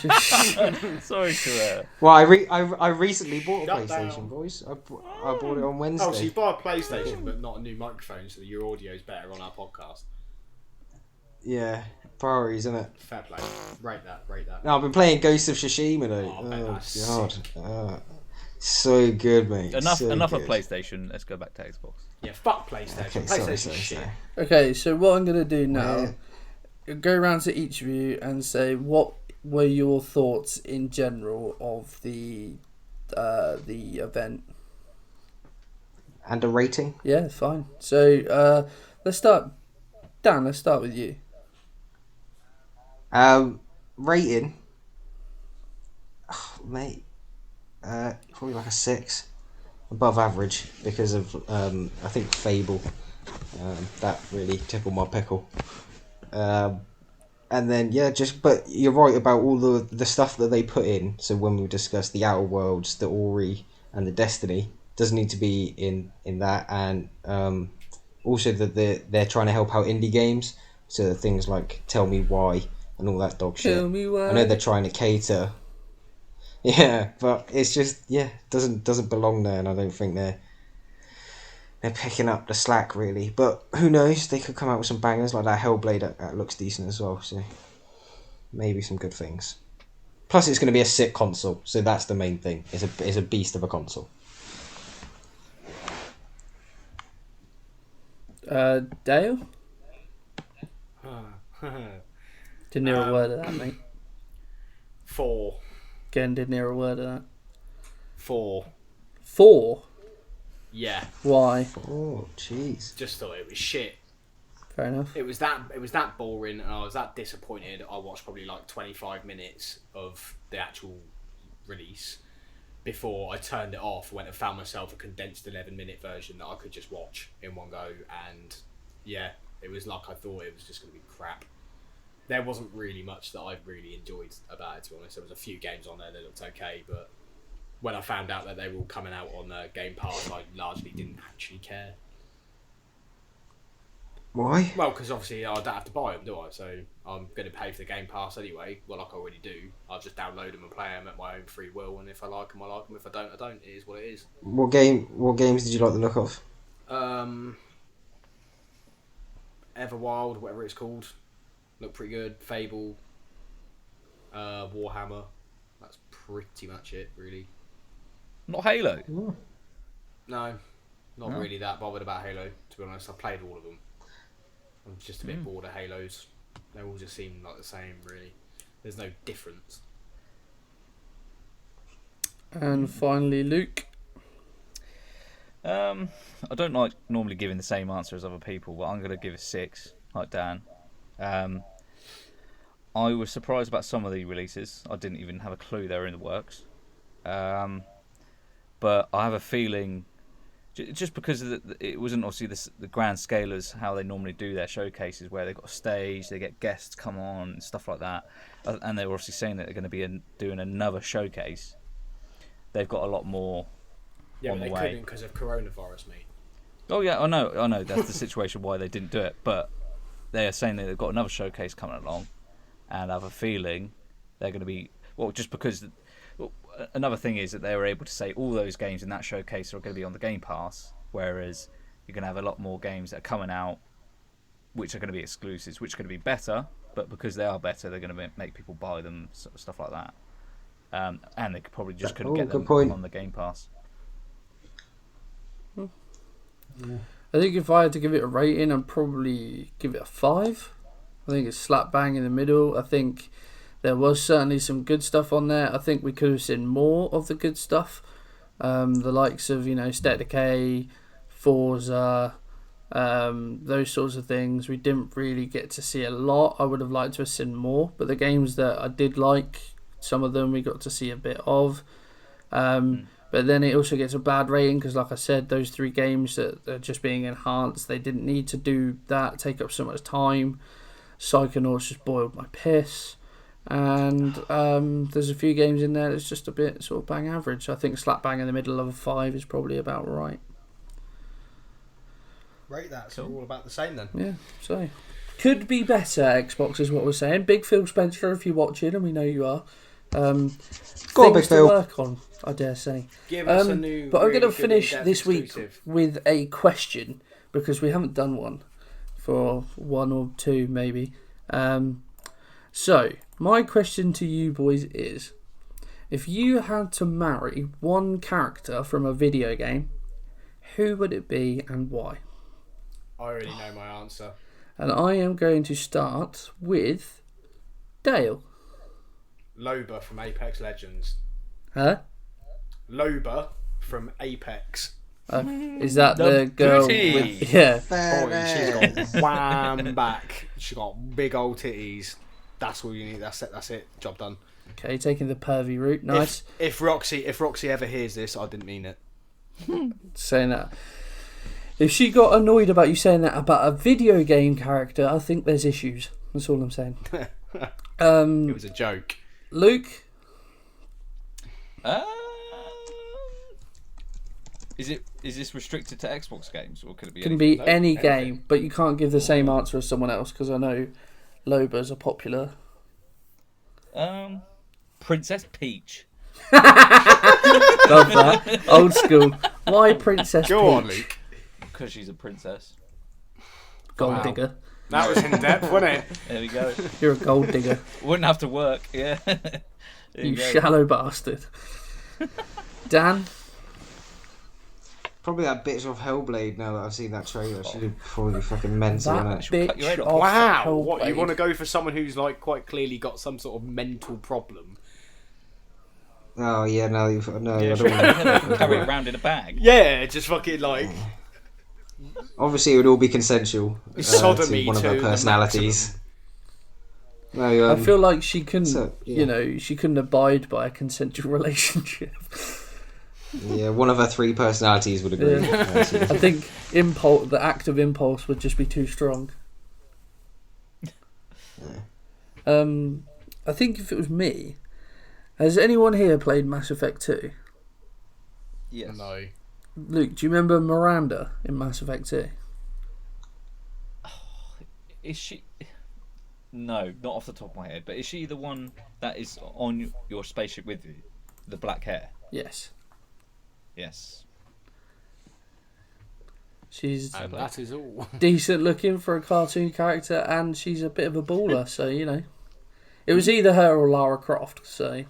Just, Sorry to Well, I recently bought a Shut PlayStation, down. boys. I bought it on Wednesday. Oh, so you buy a PlayStation but not a new microphone so that your audio's better on our podcast. Yeah, priorities, isn't it? Fair play. Rate that. No, I've been playing Ghost of Tsushima though. Oh, I bet Oh that's god, sick. so good, mate. enough so of good. PlayStation. Let's go back to Xbox. Yeah, fuck PlayStation. Okay, PlayStation shit. sorry. okay, so what I'm gonna do now, Yeah. go around to each of you and say what were your thoughts in general of the event. And a rating. Yeah, fine. So let's start. Dan, let's start with you. Rating. Oh, mate. Probably like a 6. Above average because of I think Fable. That really tickled my pickle. And then but you're right about all the stuff that they put in. So when we discuss the Outer Worlds, the Ori, and the Destiny, doesn't need to be in that, and also that they're trying to help out indie games. So things like Tell Me Why and all that dog shit. Tell me why. I know they're trying to cater. Yeah, but it's just doesn't belong there, and I don't think they're picking up the slack really. But who knows? They could come out with some bangers like that Hellblade that looks decent as well. So maybe some good things. Plus, it's going to be a sick console, so that's the main thing. It's a beast of a console. Dale? Didn't hear a word of that, mate. 4. Again, didn't hear a word of that. 4. 4? Yeah. Why? Oh, jeez. Just thought it was shit. Fair enough. It was that boring, and I was that disappointed. I watched probably like 25 minutes of the actual release before I turned it off. Went and found myself a condensed 11-minute version that I could just watch in one go, and yeah, it was like I thought it was just going to be crap. There wasn't really much that I really enjoyed about it, to be honest. There was a few games on there that looked okay, but when I found out that they were all coming out on Game Pass, I largely didn't actually care. Why? Well, because obviously I don't have to buy them, do I? So I'm going to pay for the Game Pass anyway. Well, like I already do. I'll just download them and play them at my own free will. And if I like them, I like them. If I don't, I don't. It is what it is. What games did you like the look of? Everwild, whatever it's called, looked pretty good. Fable, Warhammer. That's pretty much it, really. Not Halo. No, not No? really that bothered about Halo. To be honest, I played all of them. I'm just a bit bored of Halos. They all just seem like the same, really. There's no difference. And finally, Luke. I don't like normally giving the same answer as other people, but I'm going to give it 6, like Dan. I was surprised about some of the releases. I didn't even have a clue they were in the works. but I have a feeling, just because it wasn't obviously the grand scale as how they normally do their showcases, where they've got a stage, they get guests come on, and stuff like that, and they were obviously saying that they're going to be doing another showcase. They've got a lot more on the way. Yeah, they couldn't because of coronavirus, mate. Oh yeah, I know. That's the situation why they didn't do it. But they are saying that they've got another showcase coming along, and I have a feeling they're going to be just because. Another thing is that they were able to say all those games in that showcase are going to be on the Game Pass, whereas you're going to have a lot more games that are coming out, which are going to be exclusives, which are going to be better. But because they are better, they're going to make people buy them, stuff like that. And they probably just couldn't get them on the Game Pass. I think if I had to give it a rating, I'd probably give it a 5. I think it's slap bang in the middle. I think there was certainly some good stuff on there. I think we could have seen more of the good stuff. The likes of, State Decay, Forza, those sorts of things. We didn't really get to see a lot. I would have liked to have seen more. But the games that I did like, some of them we got to see a bit of. But then it also gets a bad rating because, like I said, those 3 games that are just being enhanced, they didn't need to do that, take up so much time. Psychonauts just boiled my piss. And there's a few games in there that's just a bit sort of bang average. I think slap bang in the middle of a 5 is probably about right. Rate that, so we're all about the same then. Yeah, so could be better, Xbox is what we're saying. Big Phil Spencer, if you're watching, and we know you are. Go on, things Big to Phil. work on, I dare say. Give us a new. But I'm really going to good finish in-depth this week exclusive. with a question because we haven't done one for 1 or 2 maybe. So my question to you boys is: if you had to marry one character from a video game, who would it be and why? I already know my answer. And I am going to start with Dale. Loba from Apex Legends. Huh? Loba from Apex. Is that the girl booty. with... Yeah. Boy, she's got wham back. She's got big old titties. That's all you need. That's it. Job done. Okay, taking the pervy route. Nice. If Roxy ever hears this, I didn't mean it. Saying that. If she got annoyed about you saying that about a video game character, I think there's issues. That's all I'm saying. It was a joke. Luke? Is this restricted to Xbox games, or could it be? Can be any anything. game, but you can't give the same answer as someone else because I know Lobas are popular. Princess Peach. Love that. Old school. Why Princess Go Peach? on, Luke. Because she's a princess. Gold Wow. digger. That was in depth, wasn't it? There we go. You're a gold digger. Wouldn't have to work. Yeah. There You go. shallow bastard. Dan? Probably that bitch off Hellblade. Now that I've seen that trailer, she'd probably be fucking mental, That innit? cut your head bitch off. off Wow. What, you Hellblade. want to go for someone who's like quite clearly got some sort of mental problem? Oh yeah, no, I don't want Carry it to. around in a bag. Yeah, just fucking like Obviously, it would all be consensual. Sodomy to one of to her the personalities. No, I feel like she couldn't, so, yeah. she couldn't abide by a consensual relationship. Yeah, one of her 3 personalities would agree. Yeah. I think the act of impulse would just be too strong. I think if it was me, has anyone here played Mass Effect 2? Yes. no. Luke, do you remember Miranda in Mass Effect 2? Is she? No, not off the top of my head. But is she the one that is on your spaceship with you? The black hair. Yes. Yes. She's And that is all. decent looking for a cartoon character, and she's a bit of a baller, so, It was either her or Lara Croft, so...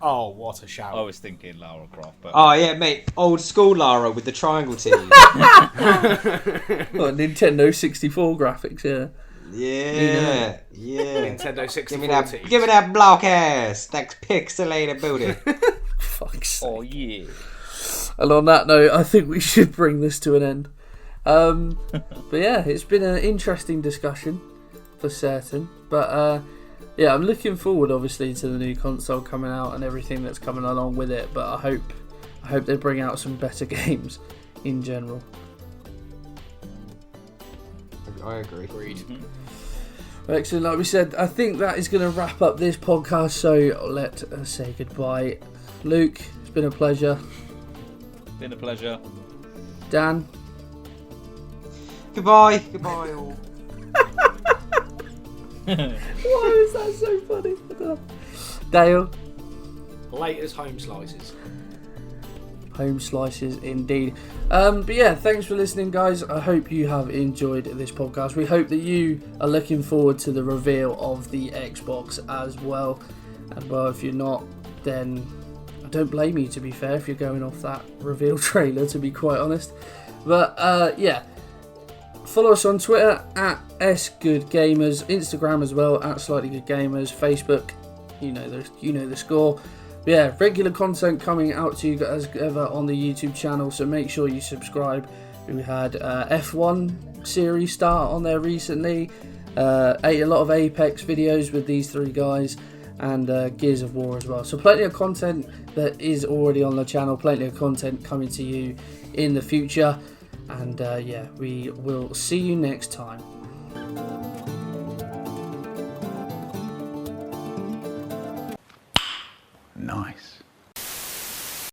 Oh, what a shout! I was thinking Lara Croft, but Oh yeah, mate, old school Lara with the triangle teeth. Well, Nintendo 64 graphics, yeah. Yeah. Nintendo 64. Give me that block ass, that pixelated booty. Fuck's sake. oh yeah. And on that note, I think we should bring this to an end. But yeah, it's been an interesting discussion for certain. But yeah, I'm looking forward, obviously, to the new console coming out and everything that's coming along with it. But I I hope they bring out some better games in general. I agree. Agreed. Excellent. Like we said, I think that is going to wrap up this podcast. So let us say goodbye. Luke, it's been a pleasure. Been a pleasure. Dan. Goodbye all. Why is that so funny? Dale. Laters home slices. Home slices indeed. But yeah, thanks for listening, guys. I hope you have enjoyed this podcast. We hope that you are looking forward to the reveal of the Xbox as well. And well, if you're not, then I don't blame you, to be fair, if you're going off that reveal trailer, to be quite honest. But yeah, follow us on Twitter at SGoodGamers, Instagram as well at SlightlyGoodGamers, Facebook, you know the score. But yeah, regular content coming out to you as ever on the YouTube channel, so make sure you subscribe. We had F1 series start on there recently, a lot of Apex videos with these three guys, and Gears of War as well. So plenty of content that is already on the channel, plenty of content coming to you in the future, and yeah, we will see you next time. Nice.